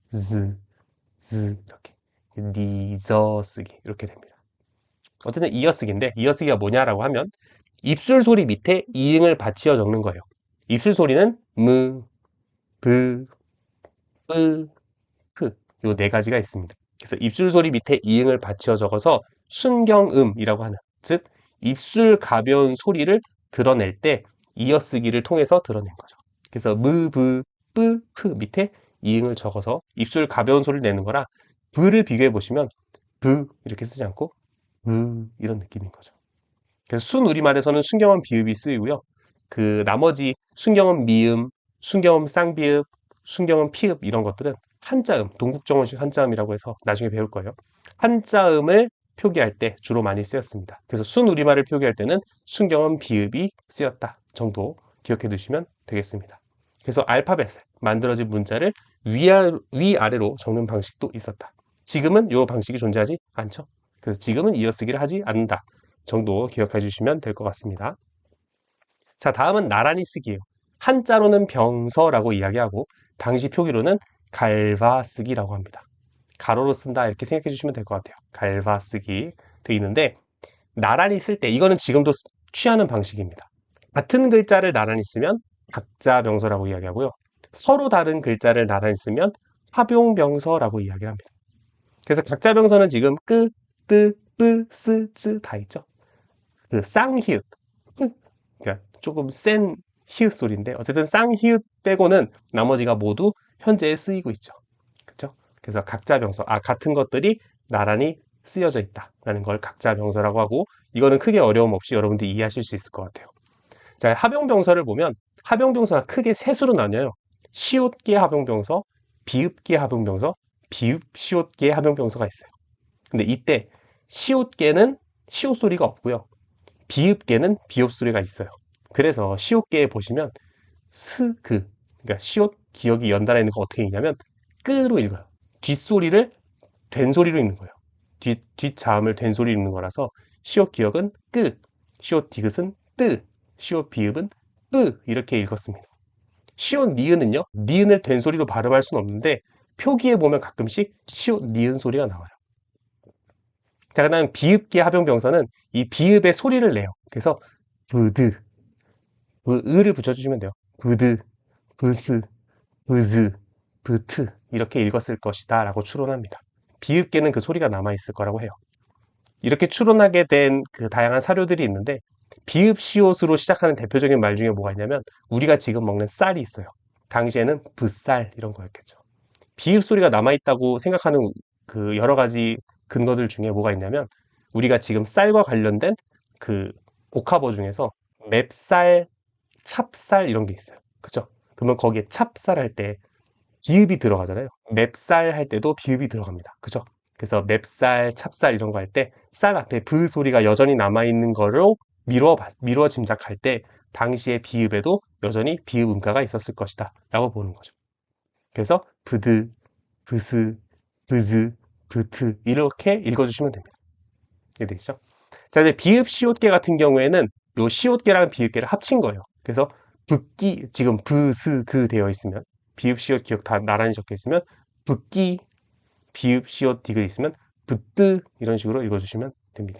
A: 즈, 이렇게 니저쓰기 이렇게 됩니다. 어쨌든 이어쓰기인데, 이어쓰기가 뭐냐라고 하면 입술 소리 밑에 이응을 받치어 적는 거예요. 입술 소리는 무, 브, 으, 프, 요 네 가지가 있습니다. 그래서 입술 소리 밑에 이응을 받치어 적어서 순경음이라고 하는, 즉 입술 가벼운 소리를 드러낼 때 이어쓰기를 통해서 드러낸 거죠. 그래서 무, 브, 뿌, 프 밑에 이응을 적어서 입술 가벼운 소리를 내는 거라, 브를 비교해 보시면 브 이렇게 쓰지 않고 이런 느낌인 거죠. 그래서 순우리말에서는 순경음 비읍이 쓰이고요. 그 나머지 순경음 미음, 순경음 쌍비읍, 순경음 피읍 이런 것들은 한자음, 동국정원식 한자음이라고 해서 나중에 배울 거예요. 한자음을 표기할 때 주로 많이 쓰였습니다. 그래서 순우리말을 표기할 때는 순경음 비읍이 쓰였다 정도 기억해 두시면 되겠습니다. 그래서 알파벳을 만들어진 문자를 위아래로 적는 방식도 있었다. 지금은 이 방식이 존재하지 않죠. 그래서 지금은 이어쓰기를 하지 않는다 정도 기억해 주시면 될 것 같습니다. 자, 다음은 나란히 쓰기예요. 한자로는 병서라고 이야기하고 당시 표기로는 갈바쓰기라고 합니다. 가로로 쓴다 이렇게 생각해 주시면 될 것 같아요. 갈바쓰기 돼 있는데, 나란히 쓸 때 이거는 지금도 취하는 방식입니다. 같은 글자를 나란히 쓰면 각자 병서라고 이야기하고요. 서로 다른 글자를 나란히 쓰면 화병병서라고 이야기를 합니다. 그래서 각자 병서는 지금 끄, 뜨, 뿌, 스, 쯔 다 있죠. 그 쌍히읗, 그러니까 조금 센 히읗 소리인데, 어쨌든 쌍히읗 빼고는 나머지가 모두 현재에 쓰이고 있죠. 그렇죠? 그래서 각자 병서, 같은 것들이 나란히 쓰여져 있다라는 걸 각자 병서라고 하고, 이거는 크게 어려움 없이 여러분들이 이해하실 수 있을 것 같아요. 자, 합용병서를 보면 합용병서가 크게 세 수로 나뉘어요. 시옷계 합용병서, 비읍계 합용병서, 비읍 시옷계 합용병서가 있어요. 근데 이때 시옷계는 시옷 소리가 없고요. 비읍계는 비읍 소리가 있어요. 그래서 시옷계에 보시면 그러니까 시옷 기억이 연달아 있는 거 어떻게 읽냐면 끄로 읽어요. 뒷소리를 된소리로 읽는 거예요. 뒷자음을 된소리로 읽는 거라서 시옷 기억은 끄, 시옷 디귿은 뜨, 시옷 비읍은 뿌 이렇게 읽었습니다. 시옷 니은은요, 니은을 된소리로 발음할 수는 없는데 표기에 보면 가끔씩 시옷 니은 소리가 나와요. 자, 그다음 비읍계 합용병서는 이 비읍의 소리를 내요. 그래서 부드, 의를 붙여주시면 돼요. 부드, 부스, 부즈, 부트 이렇게 읽었을 것이다 라고 추론합니다. 비읍계는 그 소리가 남아있을 거라고 해요. 이렇게 추론하게 된 그 다양한 사료들이 있는데, 비읍 시옷으로 시작하는 대표적인 말 중에 뭐가 있냐면 우리가 지금 먹는 쌀이 있어요. 당시에는 붓쌀 이런 거였겠죠. 비읍 소리가 남아있다고 생각하는 그 여러 가지
B: 근거들 중에 뭐가 있냐면 우리가 지금 쌀과 관련된 그 복합어 중에서 맵쌀, 찹쌀 이런 게 있어요. 그죠? 그러면 거기에 찹쌀 할 때 비읍이 들어가잖아요. 맵쌀 할 때도 비읍이 들어갑니다. 그죠? 그래서 맵쌀, 찹쌀 이런 거 할 때 쌀 앞에 브 소리가 여전히 남아있는 거로 미루어 짐작할 때 당시의 비읍에도 여전히 비읍 음가가 있었을 것이다 라고 보는 거죠. 그래서 브드, 브스, 브즈, 브트 이렇게 읽어주시면 됩니다. 이해되시죠? 자, 이제 비읍 시옷계 같은 경우에는 요 시옷계랑 비읍계를 합친 거예요. 그래서 붓기 지금 브스 그 되어 있으면 비읍 시옷 기억 다 나란히 적혀 있으면 붓기 비읍 시옷 디귿 있으면 붓뜨 이런 식으로 읽어주시면 됩니다.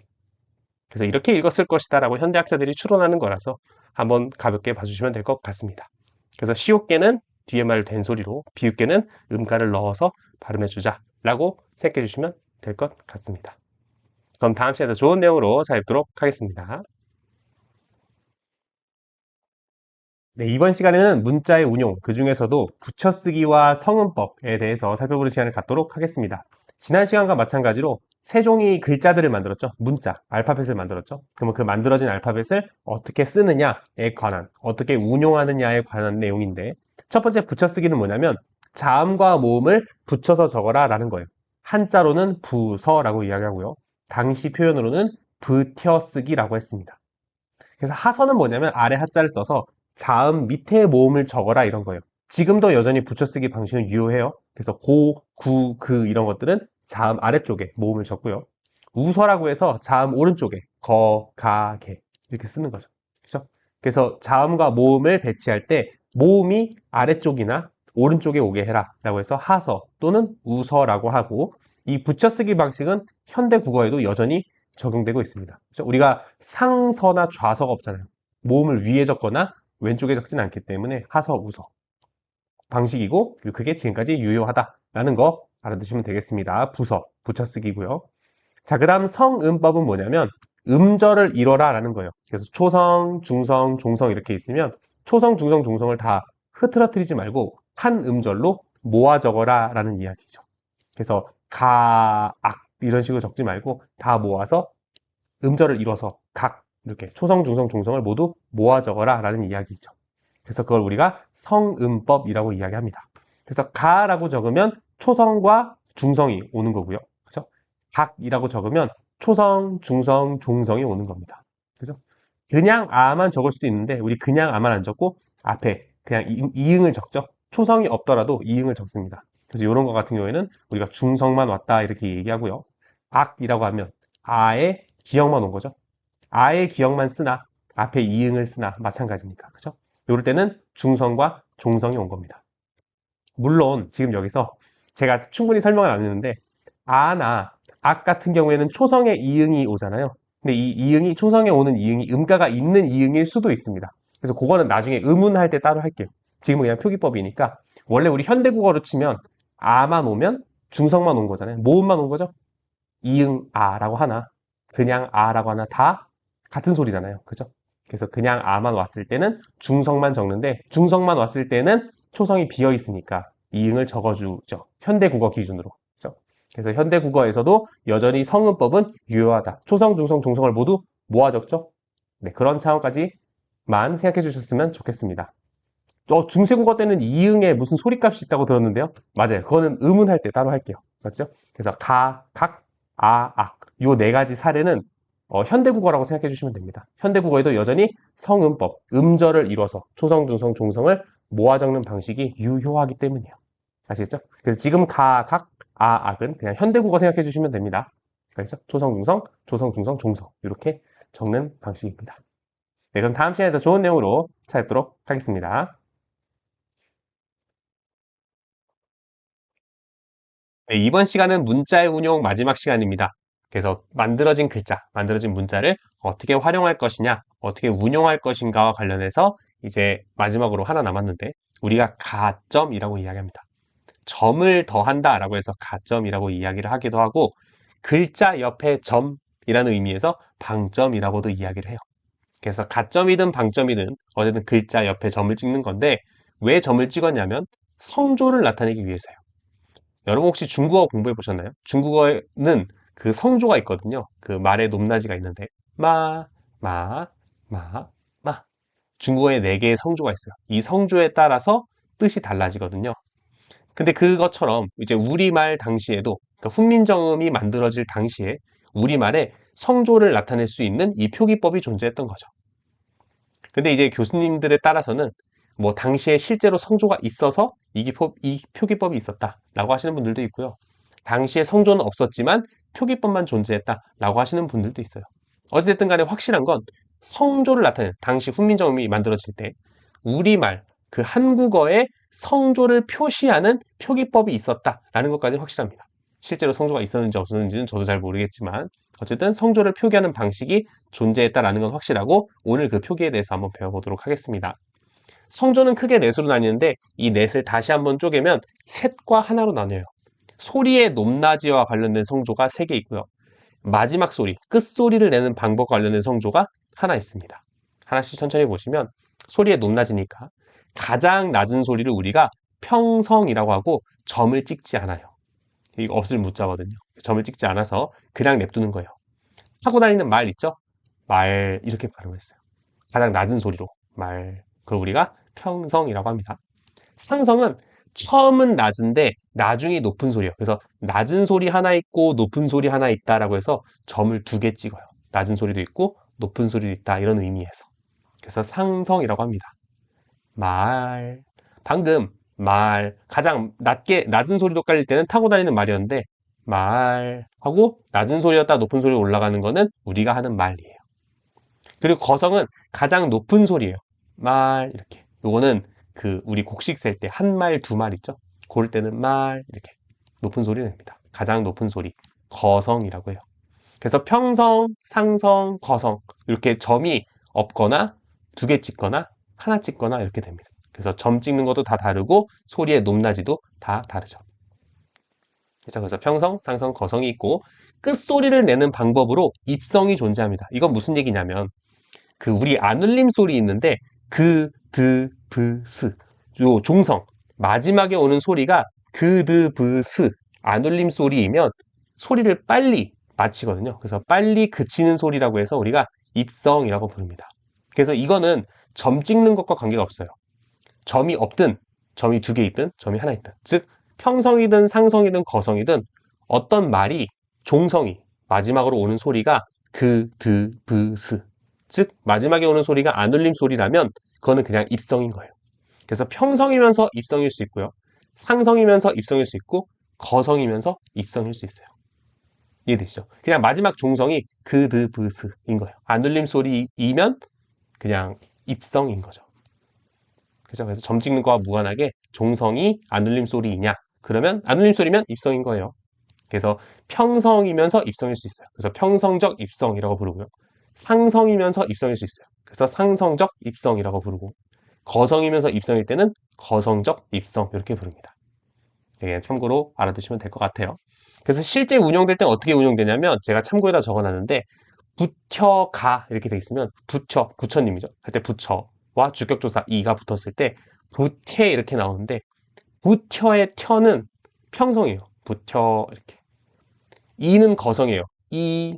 B: 그래서 이렇게 읽었을 것이다 라고 현대학자들이 추론하는 거라서 한번 가볍게 봐주시면 될 것 같습니다. 그래서 시옷계는 뒤에 말 된 소리로 비읍계는 음가를 넣어서 발음해주자 라고 생각해 주시면 될 것 같습니다. 그럼 다음 시간에 더 좋은 내용으로 찾아뵙도록 하겠습니다. 네, 이번 시간에는 문자의 운용, 그 중에서도 붙여쓰기와 성음법에 대해서 살펴보는 시간을 갖도록 하겠습니다. 지난 시간과 마찬가지로 세 종이 글자들을 만들었죠. 문자, 알파벳을 만들었죠. 그러면 그 만들어진 알파벳을 어떻게 쓰느냐에 관한, 어떻게 운용하느냐에 관한 내용인데, 첫 번째 붙여쓰기는 뭐냐면 자음과 모음을 붙여서 적어라 라는 거예요. 한자로는 부서라고 이야기하고요. 당시 표현으로는 붙여쓰기라고 했습니다. 그래서 하서는 뭐냐면 아래 하자를 써서 자음 밑에 모음을 적어라 이런 거예요. 지금도 여전히 붙여쓰기 방식은 유효해요. 그래서 고, 구, 그 이런 것들은 자음 아래쪽에 모음을 적고요. 우서라고 해서 자음 오른쪽에 거, 가, 개 이렇게 쓰는 거죠. 그렇죠? 그래서 자음과 모음을 배치할 때 모음이 아래쪽이나 오른쪽에 오게 해라 라고 해서 하서 또는 우서라고 하고 이 붙여쓰기 방식은 현대 국어에도 여전히 적용되고 있습니다. 그렇죠? 우리가 상서나 좌서가 없잖아요. 모음을 위에 적거나 왼쪽에 적지는 않기 때문에 하서, 우서 방식이고 그리고 그게 지금까지 유효하다라는 거 알아두시면 되겠습니다. 부서, 붙여쓰기고요. 자, 그 다음 성음법은 뭐냐면 음절을 이뤄라 라는 거예요. 그래서 초성, 중성, 종성 이렇게 있으면 초성, 중성, 종성을 다 흐트러뜨리지 말고 한 음절로 모아 적어라 라는 이야기죠. 그래서 가, 악 이런 식으로 적지 말고 다 모아서 음절을 이뤄서 각 이렇게 초성, 중성, 종성을 모두 모아 적어라 라는 이야기죠. 그래서 그걸 우리가 성음법이라고 이야기합니다. 그래서 가라고 적으면 초성과 중성이 오는 거고요. 그죠? 각이라고 적으면 초성, 중성, 종성이 오는 겁니다. 그죠? 그냥 아만 적을 수도 있는데 우리 그냥 아만 안 적고 앞에 그냥 이응을 적죠. 초성이 없더라도 이응을 적습니다. 그래서 이런 거 같은 경우에는 우리가 중성만 왔다 이렇게 얘기하고요. 악이라고 하면 아의 기억만 온 거죠. 아의 기억만 쓰나 앞에 이응을 쓰나 마찬가지니까. 그죠? 이럴 때는 중성과 종성이 온 겁니다. 물론 지금 여기서 제가 충분히 설명을 안 했는데 아나 악 같은 경우에는 초성에 이응이 오잖아요. 근데 이 이응이 초성에 오는 이응이 음가가 있는 이응일 수도 있습니다. 그래서 그거는 나중에 의문할 때 따로 할게요. 지금은 그냥 표기법이니까 원래 우리 현대국어로 치면 아만 오면 중성만 온 거잖아요. 모음만 온 거죠. 이응 아라고 하나 그냥 아라고 하나 다 같은 소리잖아요. 그죠? 그래서 그냥 아만 왔을 때는 중성만 적는데 중성만 왔을 때는 초성이 비어 있으니까 이응을 적어주죠. 현대국어 기준으로. 그죠? 그래서 현대국어에서도 여전히 성음법은 유효하다. 초성, 중성, 종성을 모두 모아 적죠. 네, 그런 차원까지만 생각해 주셨으면 좋겠습니다. 중세국어 때는 이응에 무슨 소리값이 있다고 들었는데요. 맞아요. 그거는 의문할 때 따로 할게요. 맞죠? 그래서 가, 각, 아, 악. 요 네 가지 사례는 현대국어라고 생각해 주시면 됩니다. 현대국어에도 여전히 성음법, 음절을 이뤄서 초성, 중성, 종성을 모아 적는 방식이 유효하기 때문이에요. 아시겠죠? 그래서 지금 가, 각, 아, 악은 그냥 현대국어 생각해 주시면 됩니다. 알겠죠? 초성, 중성, 조성, 중성, 종성 이렇게 적는 방식입니다. 네, 그럼 다음 시간에 더 좋은 내용으로 찾아뵙도록 하겠습니다. 네, 이번 시간은 문자의 운용 마지막 시간입니다. 그래서 만들어진 글자, 만들어진 문자를 어떻게 활용할 것이냐, 어떻게 운용할 것인가와 관련해서 이제 마지막으로 하나 남았는데 우리가 가점이라고 이야기합니다. 점을 더한다라고 해서 가점이라고 이야기를 하기도 하고 글자 옆에 점이라는 의미에서 방점이라고도 이야기를 해요. 그래서 가점이든 방점이든 어쨌든 글자 옆에 점을 찍는 건데 왜 점을 찍었냐면 성조를 나타내기 위해서요. 여러분 혹시 중국어 공부해 보셨나요? 중국어는 그 성조가 있거든요. 그 말의 높낮이가 있는데 마, 마, 마, 마. 중국어에 4개의 성조가 있어요. 이 성조에 따라서 뜻이 달라지거든요. 근데 그것처럼 이제 우리말 당시에도 그러니까 훈민정음이 만들어질 당시에 우리말에 성조를 나타낼 수 있는 이 표기법이 존재했던 거죠. 근데 이제 교수님들에 따라서는 뭐 당시에 실제로 성조가 있어서 이 표기법이 있었다라고 하시는 분들도 있고요. 당시에 성조는 없었지만 표기법만 존재했다라고 하시는 분들도 있어요. 어찌됐든 간에 확실한 건 성조를 나타내는 당시 훈민정음이 만들어질 때 우리말 그 한국어에 성조를 표시하는 표기법이 있었다라는 것까지 확실합니다. 실제로 성조가 있었는지 없었는지는 저도 잘 모르겠지만 어쨌든 성조를 표기하는 방식이 존재했다라는 건 확실하고 오늘 그 표기에 대해서 한번 배워보도록 하겠습니다. 성조는 크게 넷으로 나뉘는데 이 넷을 다시 한번 쪼개면 셋과 하나로 나뉘어요. 소리의 높낮이와 관련된 성조가 3개 있고요. 마지막 소리, 끝소리를 내는 방법과 관련된 성조가 하나 있습니다. 하나씩 천천히 보시면 소리의 높낮이니까 가장 낮은 소리를 우리가 평성이라고 하고 점을 찍지 않아요. 이거 없을 묻자거든요. 점을 찍지 않아서 그냥 냅두는 거예요. 타고 다니는 말 있죠? 말 이렇게 발음했어요. 가장 낮은 소리로 말. 그걸 우리가 평성이라고 합니다. 상성은 처음은 낮은데 나중이 높은 소리예요. 그래서 낮은 소리 하나 있고 높은 소리 하나 있다라고 해서 점을 2개 찍어요. 낮은 소리도 있고 높은 소리도 있다 이런 의미에서. 그래서 상성이라고 합니다. 말. 방금 말 가장 낮은 소리로 깔릴 때는 타고 다니는 말이었는데 말 하고 낮은 소리였다 높은 소리로 올라가는 거는 우리가 하는 말이에요. 그리고 거성은 가장 높은 소리예요. 말 이렇게. 요거는 그 우리 곡식 셀 때 한 말, 2말 있죠? 그럴 때는 말 이렇게 높은 소리 냅니다. 가장 높은 소리 거성이라고 해요. 그래서 평성, 상성, 거성 이렇게 점이 없거나 2개 찍거나 하나 찍거나 이렇게 됩니다. 그래서 점 찍는 것도 다 다르고 소리의 높낮이도 다 다르죠. 그래서 평성, 상성, 거성이 있고 끝소리를 내는 방법으로 입성이 존재합니다. 이건 무슨 얘기냐면 그 우리 안울림 소리 있는데 그, 드, 브, 스 요 종성 마지막에 오는 소리가 그, 드, 브, 스 안울림 소리이면 소리를 빨리 마치거든요. 그래서 빨리 그치는 소리라고 해서 우리가 입성이라고 부릅니다. 그래서 이거는 점 찍는 것과 관계가 없어요. 점이 없든 점이 2개 있든 점이 하나 있든 즉 평성이든 상성이든 거성이든 어떤 말이 종성이 마지막으로 오는 소리가 그, 드, 브, 스 즉 마지막에 오는 소리가 안울림 소리라면 그거는 그냥 입성인 거예요. 그래서 평성이면서 입성일 수 있고요. 상성이면서 입성일 수 있고 거성이면서 입성일 수 있어요. 이해되시죠? 그냥 마지막 종성이 그, 드, 브, 스인 거예요. 안울림 소리이면 그냥 입성인 거죠. 그죠? 그래서 점 찍는 거와 무관하게 종성이 안울림 소리이냐? 그러면 안울림 소리면 입성인 거예요. 그래서 평성이면서 입성일 수 있어요. 그래서 평성적 입성이라고 부르고요. 상성이면서 입성일 수 있어요. 그래서 상성적 입성이라고 부르고 거성이면서 입성일 때는 거성적 입성 이렇게 부릅니다. 네, 참고로 알아두시면 될 것 같아요. 그래서 실제 운영될 때 어떻게 운영되냐면 제가 참고에다 적어놨는데 부처가 이렇게 돼 있으면 부처님이죠. 할 때 부처와 주격조사 이가 붙었을 때 부태 이렇게 나오는데 부처의 텨는 평성이에요. 부처 이렇게 이는 거성이에요. 이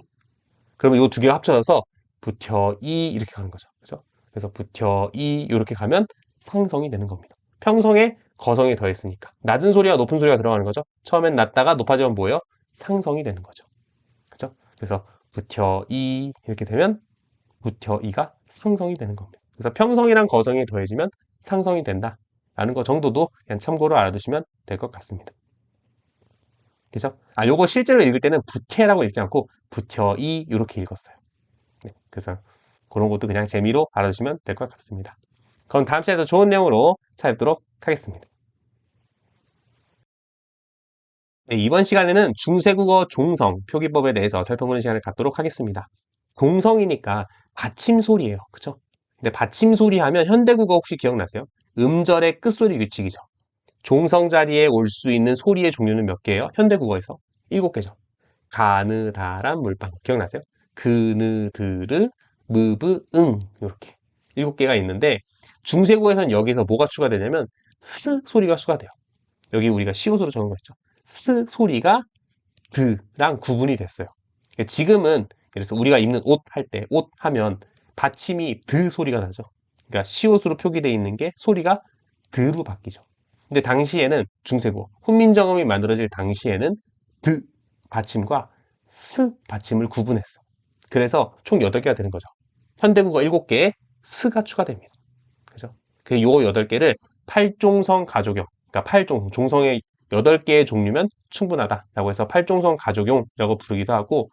B: 그러면 이 2개가 합쳐져서 부처 이 이렇게 가는 거죠. 그죠? 그래서 부처 이 이렇게 가면 상성이 되는 겁니다. 평성에 거성이 더했으니까 낮은 소리와 높은 소리가 들어가는 거죠. 처음엔 낮다가 높아지면 뭐예요? 상성이 되는 거죠. 그죠? 그래서 부처 이 이렇게 되면 부처 이가 상성이 되는 겁니다. 그래서 평성이랑 거성이 더해지면 상성이 된다. 라는 거 정도도 그냥 참고로 알아두시면 될 것 같습니다. 그죠? 요거 실제로 읽을 때는 부태라고 읽지 않고 부처이 이렇게 읽었어요. 네, 그래서 그런 것도 그냥 재미로 알아두시면 될 것 같습니다. 그럼 다음 시간에 더 좋은 내용으로 찾아뵙도록 하겠습니다. 네, 이번 시간에는 중세국어 종성 표기법에 대해서 살펴보는 시간을 갖도록 하겠습니다. 종성이니까 받침소리예요. 그쵸? 근데 받침소리 하면 현대국어 혹시 기억나세요? 음절의 끝소리 규칙이죠. 종성 자리에 올 수 있는 소리의 종류는 몇 개예요? 현대국어에서 7개죠. 가느다란 물방 기억나세요? 그느 드르 무브 응 이렇게 7개가 있는데 중세국어에서는 여기서 뭐가 추가되냐면 스 소리가 추가돼요. 여기 우리가 시옷으로 적은 거 있죠. 스 소리가 드랑 구분이 됐어요. 지금은 그래서 우리가 입는 옷 할 때 옷 하면 받침이 드 소리가 나죠. 그러니까 시옷으로 표기되어 있는 게 소리가 드로 바뀌죠. 근데 당시에는 중세국어 훈민정음이 만들어질 당시에는 드 받침과 스 받침을 구분했어. 그래서 총 8개가 되는 거죠. 현대국어 7개에 스가 추가됩니다. 그죠? 요 8개를 팔종성 가족용, 그러니까 종성의 8개의 종류면 충분하다라고 해서 팔종성 가족용이라고 부르기도 하고,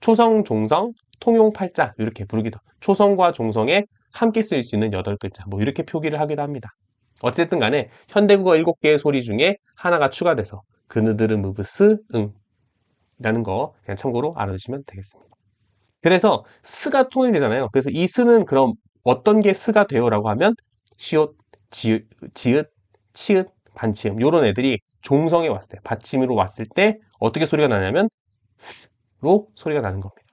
B: 초성, 종성, 통용 팔자 이렇게 부르기도, 초성과 종성에 함께 쓰일 수 있는 8글자 뭐 이렇게 표기를 하기도 합니다. 어쨌든 간에 현대국어 7개의 소리 중에 하나가 추가돼서 그느들은 무브스 응 이라는 거 그냥 참고로 알아두시면 되겠습니다. 그래서 스가 통일되잖아요. 그래서 이 스는 그럼 어떤 게 스가 돼요? 라고 하면 시옷, 지읒, 치읒, 반치음 요런 애들이 종성에 왔을 때, 받침으로 왔을 때 어떻게 소리가 나냐면 스로 소리가 나는 겁니다.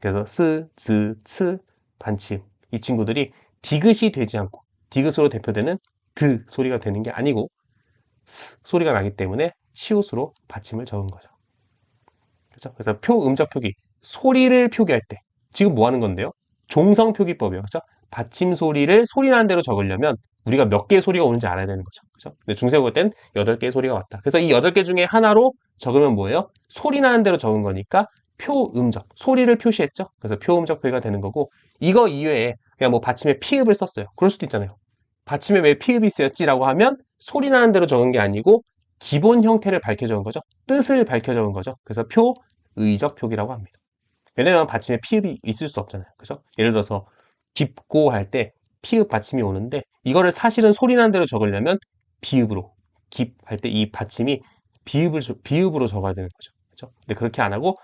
B: 그래서 스, 즈, 츠, 반치음 이 친구들이 디귿이 되지 않고 디귿으로 대표되는 그 소리가 되는 게 아니고 스 소리가 나기 때문에 시옷으로 받침을 적은 거죠. 그렇죠? 그래서 음적 표기, 소리를 표기할 때 지금 뭐 하는 건데요? 종성 표기법이에요. 그렇죠? 받침 소리를 소리 나는 대로 적으려면 우리가 몇 개의 소리가 오는지 알아야 되는 거죠. 그렇죠? 근데 중세국어 땐 8개의 소리가 왔다. 그래서 이 8개 중에 하나로 적으면 뭐예요? 소리 나는 대로 적은 거니까 표음적, 소리를 표시했죠. 그래서 표음적 표기가 되는 거고, 이거 이외에 그냥 뭐 받침에 피읍을 썼어요. 그럴 수도 있잖아요. 받침에 왜 피읍이 쓰였지라고 하면 소리 나는 대로 적은 게 아니고 기본 형태를 밝혀 적은 거죠. 뜻을 밝혀 적은 거죠. 그래서 표의적 표기라고 합니다. 왜냐면 받침에 피읍이 있을 수 없잖아요. 그죠? 예를 들어서 깊고 할 때 피읍 받침이 오는데 이거를 사실은 소리 나는 대로 적으려면 비읍으로 깊 할 때 이 받침이 비읍으로 적어야 되는 거죠. 그죠? 근데 그렇게 안 하고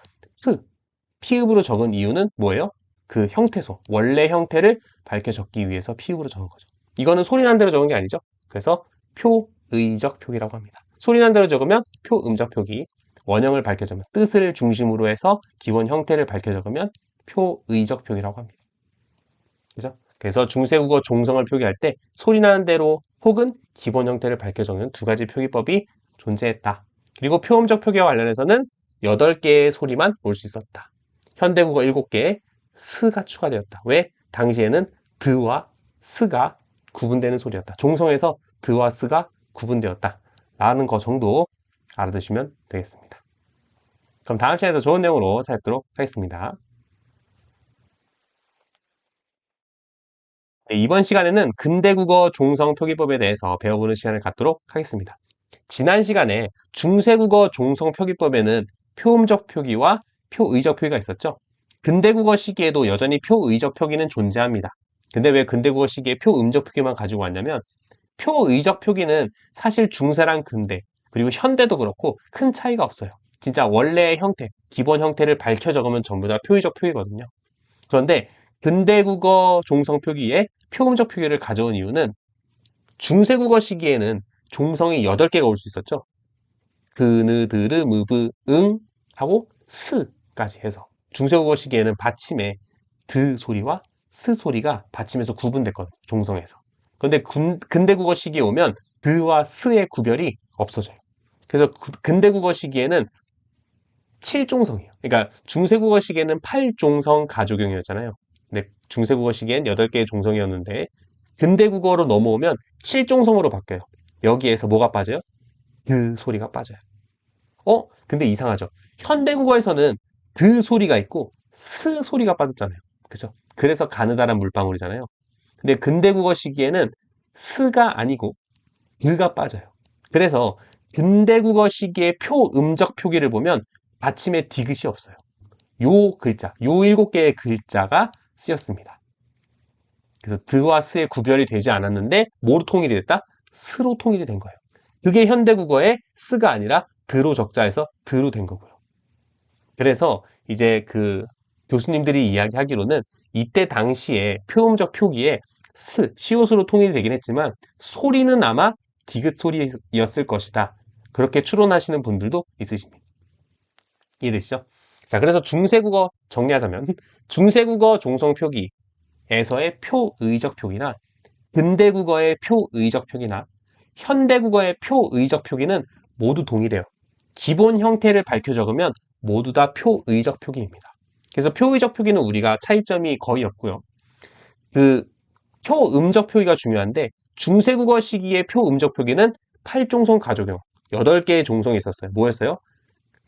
B: 피읍으로 적은 이유는 뭐예요? 그 형태소, 원래 형태를 밝혀 적기 위해서 피읍으로 적은 거죠. 이거는 소리 나는 대로 적은 게 아니죠. 그래서 표의적 표기라고 합니다. 소리 나는 대로 적으면 표음적 표기, 원형을 밝혀 적으면 뜻을 중심으로 해서 기본 형태를 밝혀 적으면 표의적 표기라고 합니다. 그죠? 그래서 중세국어 종성을 표기할 때 소리 나는 대로 혹은 기본 형태를 밝혀 적는 2가지 표기법이 존재했다. 그리고 표음적 표기와 관련해서는 8개의 소리만 올 수 있었다. 현대국어 7개에 스가 추가되었다. 왜? 당시에는 드와 스가 구분되는 소리였다. 종성에서 드와 스가 구분되었다. 라는 거 정도 알아두시면 되겠습니다. 그럼 다음 시간에 더 좋은 내용으로 찾도록 하겠습니다. 네, 이번 시간에는 근대국어 종성 표기법에 대해서 배워보는 시간을 갖도록 하겠습니다. 지난 시간에 중세국어 종성 표기법에는 표음적 표기와 표의적 표기가 있었죠. 근대국어 시기에도 여전히 표의적 표기는 존재합니다. 근데 왜 근대국어 시기에 표음적 표기만 가지고 왔냐면 표의적 표기는 사실 중세랑 근대 그리고 현대도 그렇고 큰 차이가 없어요. 진짜 원래의 형태, 기본 형태를 밝혀 적으면 전부 다 표의적 표기거든요. 그런데 근대국어 종성 표기에 표음적 표기를 가져온 이유는 중세국어 시기에는 종성이 8개가 올 수 있었죠. 그느, 드르, 무브, 응 하고 스까지 해서 중세국어 시기에는 받침에 드 소리와 스 소리가 받침에서 구분됐거든요. 종성에서. 그런데 근대국어 시기에 오면 드와 스의 구별이 없어져요. 그래서 근대국어 시기에는 7종성이에요. 그러니까 중세국어 시기에는 8종성 가족용이었잖아요. 근데 중세국어 시기엔 8개의 종성이었는데 근대국어로 넘어오면 7종성으로 바뀌어요. 여기에서 뭐가 빠져요? 드 소리가 빠져요. 근데 이상하죠. 현대국어에서는 드 소리가 있고 스 소리가 빠졌잖아요. 그죠? 그래서 가느다란 물방울이잖아요. 근데 근대국어 시기에는 스가 아니고 드가 빠져요. 그래서 근대국어 시기의 표음적 표기를 보면 받침에 디귿이 없어요. 요 글자, 요 7개의 글자가 쓰였습니다. 그래서 드와 스의 구별이 되지 않았는데 뭐로 통일이 됐다? 스로 통일이 된 거예요. 그게 현대국어의 스가 아니라 드로 적자해서 드로 된 거고요. 그래서 이제 그 교수님들이 이야기하기로는 이때 당시에 표음적 표기에 시옷으로 통일이 되긴 했지만 소리는 아마 디귿 소리였을 것이다. 그렇게 추론하시는 분들도 있으십니다. 이해되시죠? 자, 그래서 중세국어 정리하자면 중세국어 종성 표기에서의 표의적 표기나 근대국어의 표의적 표기나 현대국어의 표의적 표기는 모두 동일해요. 기본 형태를 밝혀 적으면 모두 다 표의적 표기입니다. 그래서 표의적 표기는 우리가 차이점이 거의 없고요. 그 표음적 표기가 중요한데 중세국어 시기의 표음적 표기는 8종성 가족형 8개의 종성이 있었어요. 뭐였어요?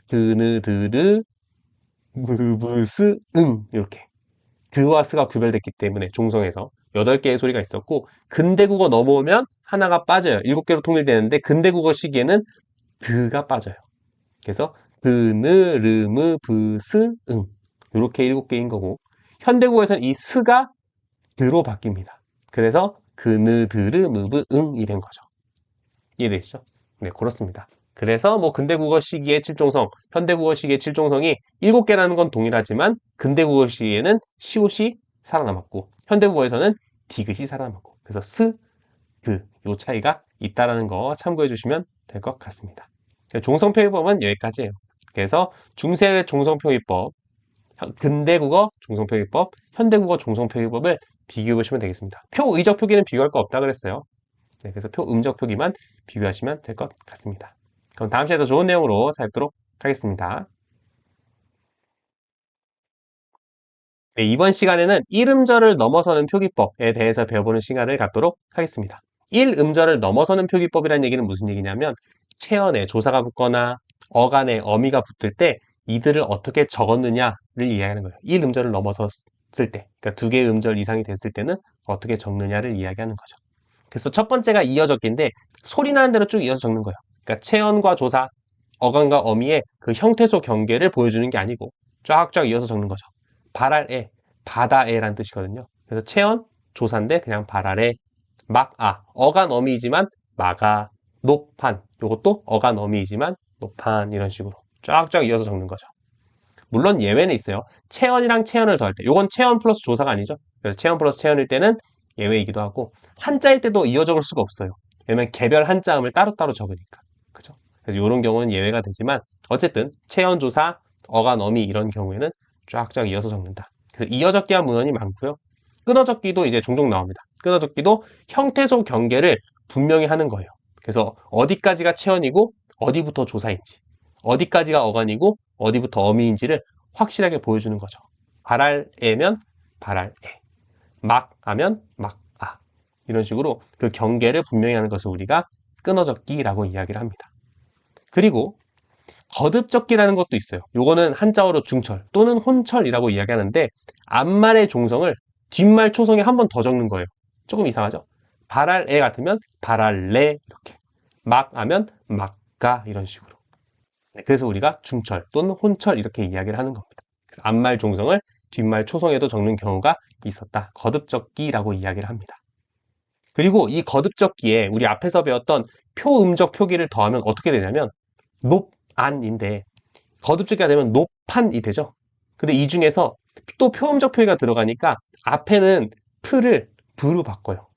B: 드느, 드르, 무브스, 이렇게 드와 스가 구별됐기 때문에 종성에서 8개의 소리가 있었고 근대국어 넘어오면 하나가 빠져요. 7개로 통일되는데 근대국어 시기에는 드가 빠져요. 그래서 드느, 르무, 브스, 이렇게 7개인 거고 현대국어에서는 이 스가 드로 바뀝니다. 그래서 그느, 드르, 무브, 이 된 거죠. 이해되시죠? 네, 그렇습니다. 그래서 뭐 근대국어 시기의 7종성, 현대국어 시기의 7종성이 7개라는 건 동일하지만 근대국어 시기에는 시옷이 살아남았고 현대국어에서는 디귿이 살아남았고 그래서 스, 드, 요 차이가 있다라는 거 참고해 주시면 될 것 같습니다. 종성표기법은 여기까지예요. 그래서 중세 종성표기법, 근대국어 종성표기법, 현대국어 종성표기법을 비교해 보시면 되겠습니다. 표의적 표기는 비교할 거 없다 그랬어요. 네, 그래서 표음적 표기만 비교하시면 될 것 같습니다. 그럼 다음 시간에 더 좋은 내용으로 살펴보도록 하겠습니다. 네, 이번 시간에는 1음절을 넘어서는 표기법에 대해서 배워보는 시간을 갖도록 하겠습니다. 1음절을 넘어서는 표기법이라는 얘기는 무슨 얘기냐면 체언에 조사가 붙거나 어간에 어미가 붙을 때 이들을 어떻게 적었느냐를 이야기하는 거예요. 1음절을 넘어섰을 때, 그러니까 2개의 음절 이상이 됐을 때는 어떻게 적느냐를 이야기하는 거죠. 그래서 첫 번째가 이어 적기인데 소리 나는 대로 쭉 이어서 적는 거예요. 그러니까 체언과 조사, 어간과 어미의 그 형태소 경계를 보여주는 게 아니고 쫙쫙 이어서 적는 거죠. 발알에, 바다에란 뜻이거든요. 그래서 체언, 조사인데 그냥 발알에, 막아, 어간 어미이지만 마가, 노판, 요것도 어간 어미이지만 노판 이런 식으로 쫙쫙 이어서 적는 거죠. 물론 예외는 있어요. 체언이랑 체언을 더할 때, 요건 체언 플러스 조사가 아니죠. 그래서 체언 플러스 체언일 때는 예외이기도 하고 한자일 때도 이어 적을 수가 없어요. 왜냐면 개별 한자음을 따로따로 적으니까. 그죠? 그래서 이런 경우는 예외가 되지만 어쨌든 체언, 조사, 어간, 어미 이런 경우에는 쫙쫙 이어서 적는다. 그래서 이어 적기한 문헌이 많고요. 끊어 적기도 이제 종종 나옵니다. 끊어 적기도 형태소 경계를 분명히 하는 거예요. 그래서 어디까지가 체언이고 어디부터 조사인지, 어디까지가 어간이고 어디부터 어미인지를 확실하게 보여주는 거죠. 발알에면 발알에, 막하면 막아. 이런 식으로 그 경계를 분명히 하는 것을 우리가 끊어적기라고 이야기를 합니다. 그리고 거듭적기라는 것도 있어요. 요거는 한자어로 중철 또는 혼철이라고 이야기하는데 앞말의 종성을 뒷말 초성에 한 번 더 적는 거예요. 조금 이상하죠? 발알에 같으면 발알레 이렇게, 막하면 막가 이런 식으로. 네, 그래서 우리가 중철 또는 혼철 이렇게 이야기를 하는 겁니다. 그래서 앞말 종성을 뒷말 초성에도 적는 경우가 있었다. 거듭적기라고 이야기를 합니다. 그리고 이 거듭적기에 우리 앞에서 배웠던 표음적 표기를 더하면 어떻게 되냐면 높안인데 거듭적기가 되면 높한이 되죠. 근데 이 중에서 또 표음적 표기가 들어가니까 앞에는 프를 부로 바꿔요.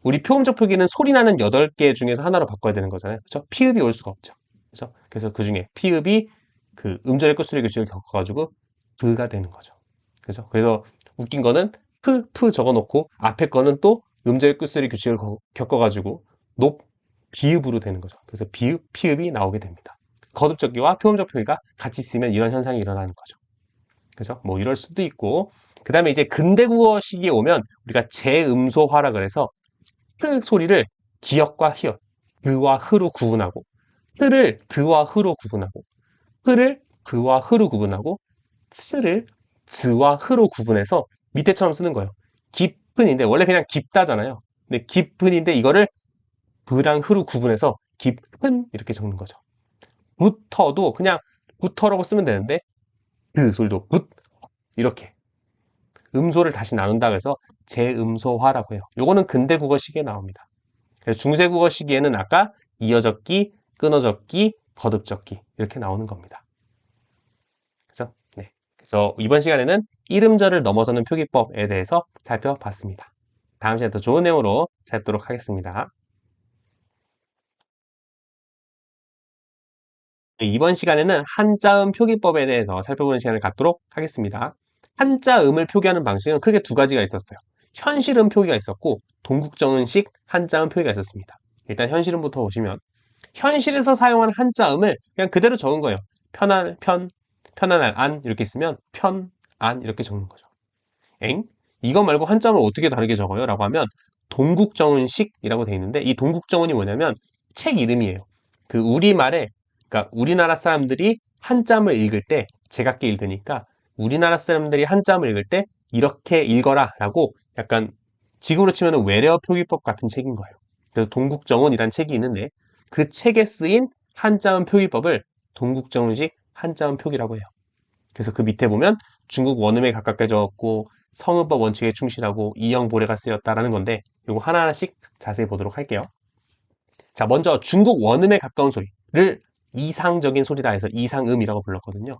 B: 우리 표음적 표기는 소리 나는 8개 중에서 하나로 바꿔야 되는 거잖아요. 그렇죠? 피읍이 올 수가 없죠. 그래서 그 중에 피읍이 그 음절의 끝소리 규칙을 겪어가지고 그가 되는 거죠. 그래서 웃긴 거는 프 적어놓고 앞에 거는 또 음절의 끝소리 규칙을 겪어가지고 비읍으로 되는 거죠. 그래서 비읍, 피읍이 나오게 됩니다. 거듭적기와 표음적 표기가 같이 쓰면 이런 현상이 일어나는 거죠. 그죠? 뭐 이럴 수도 있고 그 다음에 이제 근대국어 시기에 오면 우리가 재음소화라 그래서 흐 소리를 기역과 히읗, 그와 흐로 구분하고 흐를 드와 흐로 구분하고 흐를 그와 흐로 구분하고 츠를 즈와 흐로 구분해서 밑에처럼 쓰는 거예요. 깊은인데 원래 그냥 깊다잖아요. 근데 깊은인데 이거를 그랑 흐로 구분해서 깊은 이렇게 적는 거죠. 부터도 그냥 부터라고 쓰면 되는데 그 소리도 붓 이렇게 음소를 다시 나눈다 그래서 재음소화라고 해요. 요거는 근대국어 시기에 나옵니다. 그래서 중세국어 시기에는 아까 이어적기, 끊어적기, 거듭적기 이렇게 나오는 겁니다. 그죠? 네. 그래서 이번 시간에는 이름절을 넘어서는 표기법에 대해서 살펴봤습니다. 다음 시간에 더 좋은 내용으로 찾도록 하겠습니다. 네, 이번 시간에는 한자음 표기법에 대해서 살펴보는 시간을 갖도록 하겠습니다. 한자음을 표기하는 방식은 크게 2가지가 있었어요. 현실음 표기가 있었고 동국정은식 한자음 표기가 있었습니다. 일단 현실음부터 보시면 현실에서 사용하는 한자음을 그냥 그대로 적은 거예요. 편할 편, 편안할 안 이렇게 있으면 편안 이렇게 적는 거죠. 엥? 이거 말고 한자음을 어떻게 다르게 적어요? 라고 하면 동국정은식이라고 돼 있는데 이 동국정은이 뭐냐면 책 이름이에요. 그 우리말에 그러니까 우리나라 사람들이 한자음을 읽을 때 제각기 읽으니까 우리나라 사람들이 한자음을 읽을 때 이렇게 읽어라 라고 약간 지금으로 치면 외래어 표기법 같은 책인 거예요. 그래서 동국정은이란 책이 있는데 그 책에 쓰인 한자음 표기법을 동국정은식 한자음 표기라고 해요. 그래서 그 밑에 보면 중국 원음에 가깝게 적었고 성음법 원칙에 충실하고 이영보례가 쓰였다라는 건데 이거 하나하나씩 자세히 보도록 할게요. 자, 먼저 중국 원음에 가까운 소리를 이상적인 소리다 해서 이상음이라고 불렀거든요.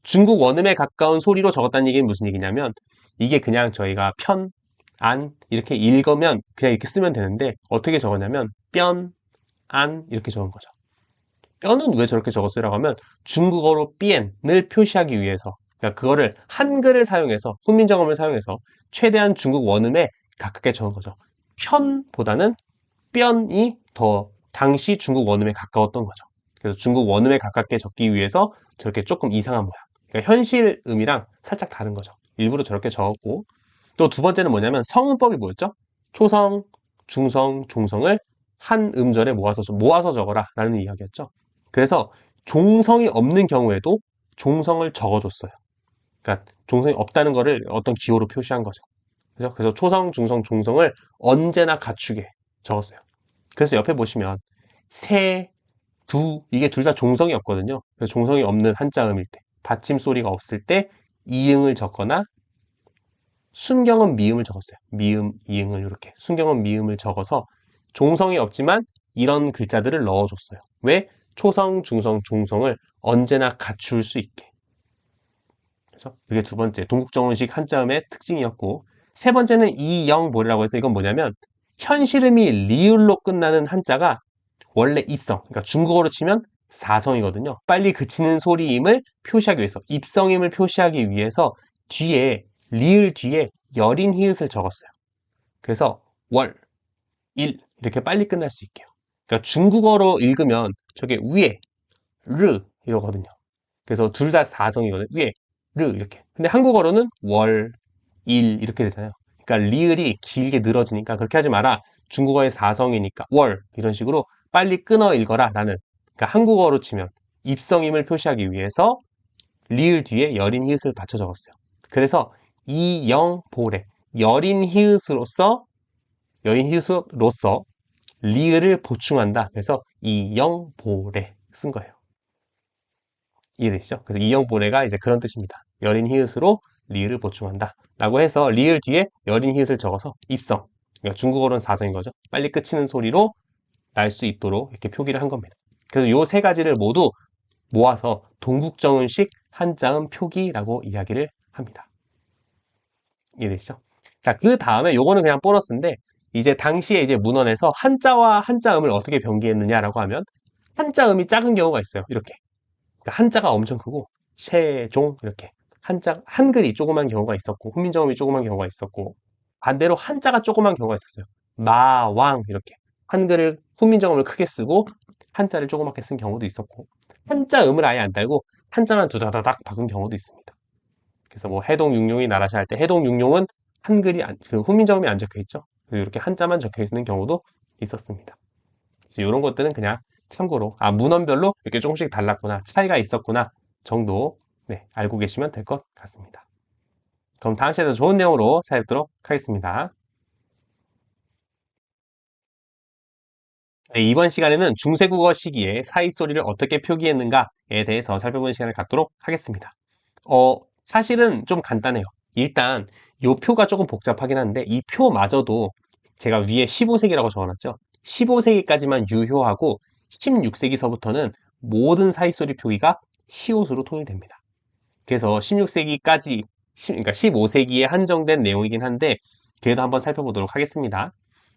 B: 중국 원음에 가까운 소리로 적었다는 얘기는 무슨 얘기냐면 이게 그냥 저희가 편, 안 이렇게 읽으면 그냥 이렇게 쓰면 되는데 어떻게 적었냐면 편, 안 이렇게 적은 거죠. 뼈는 왜 저렇게 적었어요? 라고 하면 중국어로 삐엔을 표시하기 위해서 그러니까 그거를 한글을 사용해서 훈민정음을 사용해서 최대한 중국 원음에 가깝게 적은 거죠. 편보다는 뼈이 더 당시 중국 원음에 가까웠던 거죠. 그래서 중국 원음에 가깝게 적기 위해서 저렇게 조금 이상한 모양. 그러니까 현실음이랑 살짝 다른 거죠. 일부러 저렇게 적었고 또 두 번째는 뭐냐면 성음법이 뭐였죠? 초성, 중성, 종성을 한 음절에 모아서 적어라 라는 이야기였죠. 그래서 종성이 없는 경우에도 종성을 적어줬어요. 그러니까 종성이 없다는 거를 어떤 기호로 표시한 거죠. 그죠? 그래서 초성, 중성, 종성을 언제나 갖추게 적었어요. 그래서 옆에 보시면 세, 두 이게 둘 다 종성이 없거든요. 그래서 종성이 없는 한자음일 때 받침 소리가 없을 때 이응을 적거나 순경은 미음을 적었어요. 미음, 이응을 이렇게 순경은 미음을 적어서 종성이 없지만 이런 글자들을 넣어줬어요. 왜? 초성, 중성, 종성을 언제나 갖출 수 있게. 그래서 그게 두 번째 동국정원식 한자음의 특징이었고 세 번째는 이영보리라고 해서 이건 뭐냐면 현실음이 리을로 끝나는 한자가 원래 입성, 그러니까 중국어로 치면 사성이거든요. 빨리 그치는 소리임을 표시하기 위해서 입성임을 표시하기 위해서 뒤에 리을 뒤에 여린 히읗을 적었어요. 그래서 월, 일 이렇게 빨리 끝날 수 있게요. 그러니까 중국어로 읽으면 저게 위에 르 이러거든요. 그래서 둘 다 사성이거든요. 위에 르 이렇게. 근데 한국어로는 월, 일 이렇게 되잖아요. 그러니까 리을이 길게 늘어지니까 그렇게 하지 마라. 중국어의 사성이니까 월 이런 식으로 빨리 끊어 읽어라 라는 그러니까 한국어로 치면 입성임을 표시하기 위해서 리을 뒤에 여린 히읗을 받쳐 적었어요. 그래서 이영보레 여린 히읗으로서 리을을 보충한다. 그래서 이영보레 쓴 거예요. 이해되시죠? 그래서 이영보레가 이제 그런 뜻입니다. 여린 히읗으로 리을을 보충한다. 라고 해서 리을 뒤에 여린 히읗을 적어서 입성. 그러니까 중국어로는 사성인 거죠. 빨리 끝이는 소리로 날 수 있도록 이렇게 표기를 한 겁니다. 그래서 요 세 가지를 모두 모아서 동국정은식 한자음 표기라고 이야기를 합니다. 이해되시죠? 자, 그 다음에 요거는 그냥 보너스인데 이제 당시에 이제 문헌에서 한자와 한자음을 어떻게 병기했느냐라고 하면 한자음이 작은 경우가 있어요. 이렇게. 그러니까 한자가 엄청 크고 세종 이렇게 한글이 조그만 경우가 있었고 훈민정음이 조그만 경우가 있었고 반대로 한자가 조그만 경우가 있었어요. 마왕 이렇게 한글을 훈민정음을 크게 쓰고 한자를 조그맣게 쓴 경우도 있었고 한자음을 아예 안 달고 한자만 두다다닥 박은 경우도 있습니다. 그래서 뭐 해동육룡이 나라시 할 때 해동육룡은 그 훈민정음이 안 적혀 있죠. 그리고 이렇게 한자만 적혀 있는 경우도 있었습니다. 그래서 이런 것들은 그냥 참고로 문헌별로 이렇게 조금씩 달랐구나 차이가 있었구나 정도 네, 알고 계시면 될 것 같습니다. 그럼 다음 시간에 더 좋은 내용으로 찾아뵙도록 하겠습니다. 네, 이번 시간에는 중세국어 시기에 사이소리를 어떻게 표기했는가에 대해서 살펴보는 시간을 갖도록 하겠습니다. 사실은 좀 간단해요. 일단 이 표가 조금 복잡하긴 한데 이 표마저도 제가 위에 15세기라고 적어놨죠. 15세기까지만 유효하고 16세기서부터는 모든 사이소리 표기가 시옷으로 통일됩니다. 그래서 16세기까지 그러니까 15세기에 한정된 내용이긴 한데 그래도 한번 살펴보도록 하겠습니다.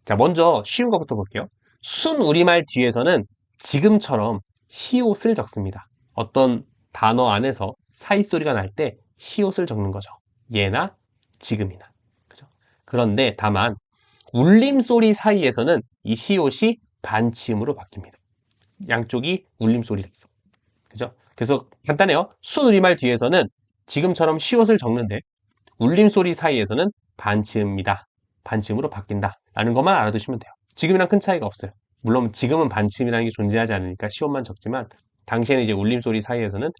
B: 자, 먼저 쉬운 것부터 볼게요. 순우리말 뒤에서는 지금처럼 시옷을 적습니다. 어떤 단어 안에서 사이소리가 날 때 시옷을 적는 거죠. 예나 지금이나. 그죠? 그런데 다만 울림소리 사이에서는 이 시옷이 반치음으로 바뀝니다. 양쪽이 울림소리가 있어. 그죠? 그래서 간단해요. 순우리말 뒤에서는 지금처럼 시옷을 적는데 울림소리 사이에서는 반치음이다. 반치음으로 바뀐다. 라는 것만 알아두시면 돼요. 지금이랑 큰 차이가 없어요. 물론 지금은 반치음이라는 게 존재하지 않으니까 시옷만 적지만 당시에는 이제 울림소리 사이에서는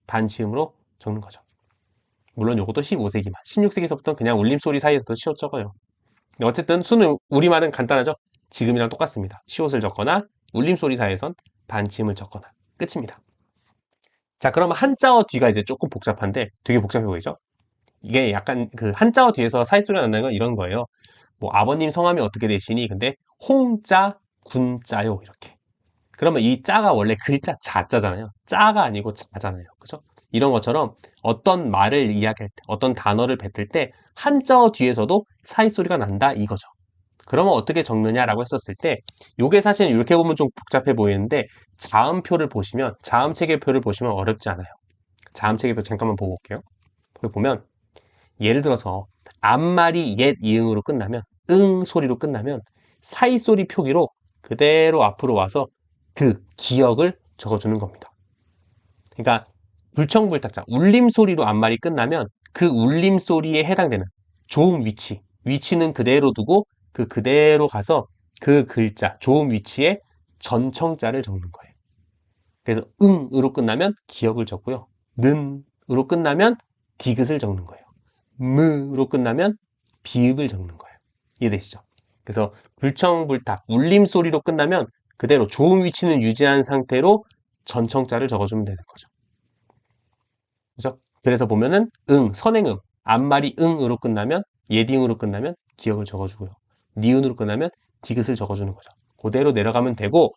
B: 반치음으로 적는 거죠. 물론 이것도 15세기만. 16세기서부터는 그냥 울림소리 사이에서도 시옷 적어요. 어쨌든 우리말은 간단하죠? 지금이랑 똑같습니다. 시옷을 적거나 울림소리 사이에선 반치음을 적거나 끝입니다. 자, 그러면 한자어 뒤가 이제 조금 복잡한데 되게 복잡해 보이죠? 이게 약간 그 한자어 뒤에서 사이소리가 난다는 건 이런 거예요. 뭐 아버님 성함이 어떻게 되시니? 근데 홍자, 군자요 이렇게. 그러면 이 자가 원래 글자 자자잖아요. 자가 아니고 자잖아요. 그죠? 이런 것처럼 어떤 말을 이야기할 때, 어떤 단어를 뱉을 때 한자어 뒤에서도 사이소리가 난다 이거죠. 그러면 어떻게 적느냐라고 했었을 때 요게 사실 이렇게 보면 좀 복잡해 보이는데 자음표를 보시면 자음체계표를 보시면 어렵지 않아요. 자음체계표 잠깐만 보고 올게요. 거기 보면 예를 들어서 앞말이 옛 이응으로 끝나면 응 소리로 끝나면 사이소리 표기로 그대로 앞으로 와서 그 기억을 적어주는 겁니다. 그러니까 불청불탁자 울림 소리로 앞말이 끝나면 그 울림 소리에 해당되는 조음 위치는 그대로 두고 그 그대로 가서 그 글자 조음 위치에 전청자를 적는 거예요. 그래서 응으로 끝나면 기억을 적고요. 는으로 끝나면 디귿을 적는 거예요. 무로 끝나면 비읍을 적는 거예요. 이해되시죠? 그래서 불청불탁, 울림소리로 끝나면 그대로 좋은 위치는 유지한 상태로 전청자를 적어주면 되는 거죠. 그죠? 그래서 보면은 선행음, 앞말이 응으로 끝나면 예딩으로 끝나면 기억을 적어주고요. 니은으로 끝나면 디귿을 적어주는 거죠. 그대로 내려가면 되고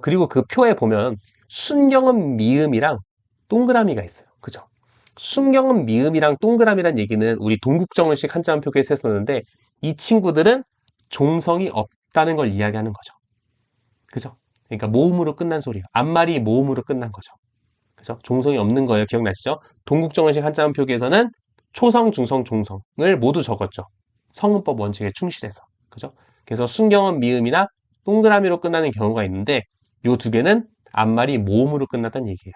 B: 그리고 그 표에 보면 순경음 미음이랑 동그라미가 있어요. 그죠? 순경음 미음이랑 동그라미란 얘기는 우리 동국정을식 한자음 표기에서 했었는데 이 친구들은 종성이 없다는 걸 이야기하는 거죠. 그죠? 그러니까 모음으로 끝난 소리예요. 앞말이 모음으로 끝난 거죠. 그죠? 종성이 없는 거예요. 기억나시죠? 동국정을식 한자음 표기에서는 초성, 중성, 종성을 모두 적었죠. 성문법 원칙에 충실해서. 그죠? 그래서 순경음 미음이나 동그라미로 끝나는 경우가 있는데 이 두 개는 앞말이 모음으로 끝났다는 얘기예요.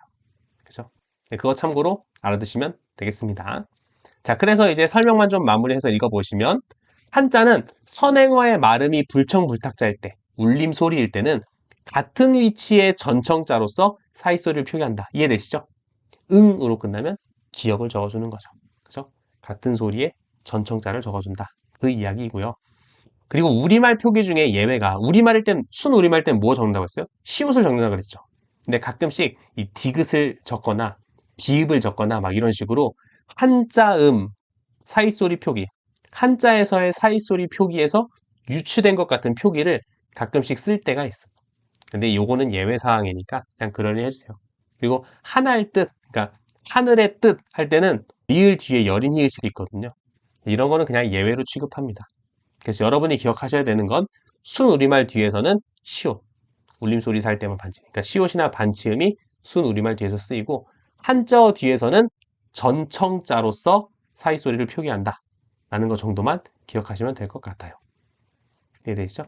B: 그죠? 네, 그거 참고로 알아두시면 되겠습니다. 자, 그래서 이제 설명만 좀 마무리해서 읽어보시면 한자는 선행어의 말음이 불청불탁자일 때, 울림 소리일 때는 같은 위치의 전청자로서 사이소리를 표기한다. 이해되시죠? 응으로 끝나면 기억을 적어주는 거죠. 그죠? 같은 소리에 전청자를 적어준다. 그 이야기이고요. 그리고 우리말 표기 중에 예외가 우리말일 땐 순우리말 땐 뭐 적는다고 했어요? 시옷을 적는다고 그랬죠. 근데 가끔씩 이 디귿을 적거나 비읍을 적거나 막 이런 식으로 한자음 사이소리 표기 한자에서의 사이소리 표기에서 유추된 것 같은 표기를 가끔씩 쓸 때가 있어요. 근데 요거는 예외 사항이니까 그냥 그러니 해주세요. 그리고 하나의 뜻, 그러니까 하늘의 뜻 할 때는 리을 뒤에 여린 히읗이 있거든요. 이런 거는 그냥 예외로 취급합니다. 그래서 여러분이 기억하셔야 되는 건 순우리말 뒤에서는 시옷, 울림소리 살 때만 반치음. 그러니까 시옷이나 반치음이 순우리말 뒤에서 쓰이고 한자어 뒤에서는 전청자로서 사이소리를 표기한다. 라는 것 정도만 기억하시면 될 것 같아요. 이해되시죠?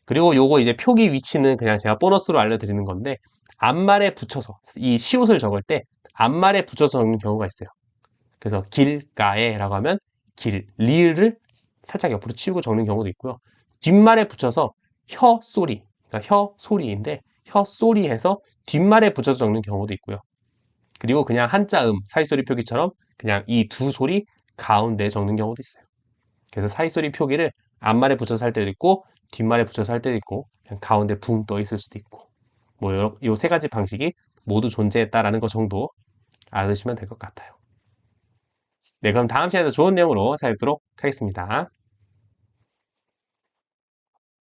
B: 그리고 요거 이제 표기 위치는 그냥 제가 보너스로 알려드리는 건데 앞말에 붙여서 이 시옷을 적을 때 앞말에 붙여서 적는 경우가 있어요. 그래서 길가에라고 하면 리을을 살짝 옆으로 치우고 적는 경우도 있고요. 뒷말에 붙여서 혀 소리, 그러니까 혀 소리인데 혀 소리 해서 뒷말에 붙여서 적는 경우도 있고요. 그리고 그냥 한자음, 사이소리 표기처럼 그냥 이 두 소리 가운데 적는 경우도 있어요. 그래서 사이소리 표기를 앞말에 붙여서 할 때도 있고 뒷말에 붙여서 할 때도 있고 그냥 가운데 붕 떠 있을 수도 있고 뭐 요 세 가지 방식이 모두 존재했다라는 것 정도 알아두시면 될 것 같아요. 네, 그럼 다음 시간에도 좋은 내용으로 찾아뵙도록 하겠습니다.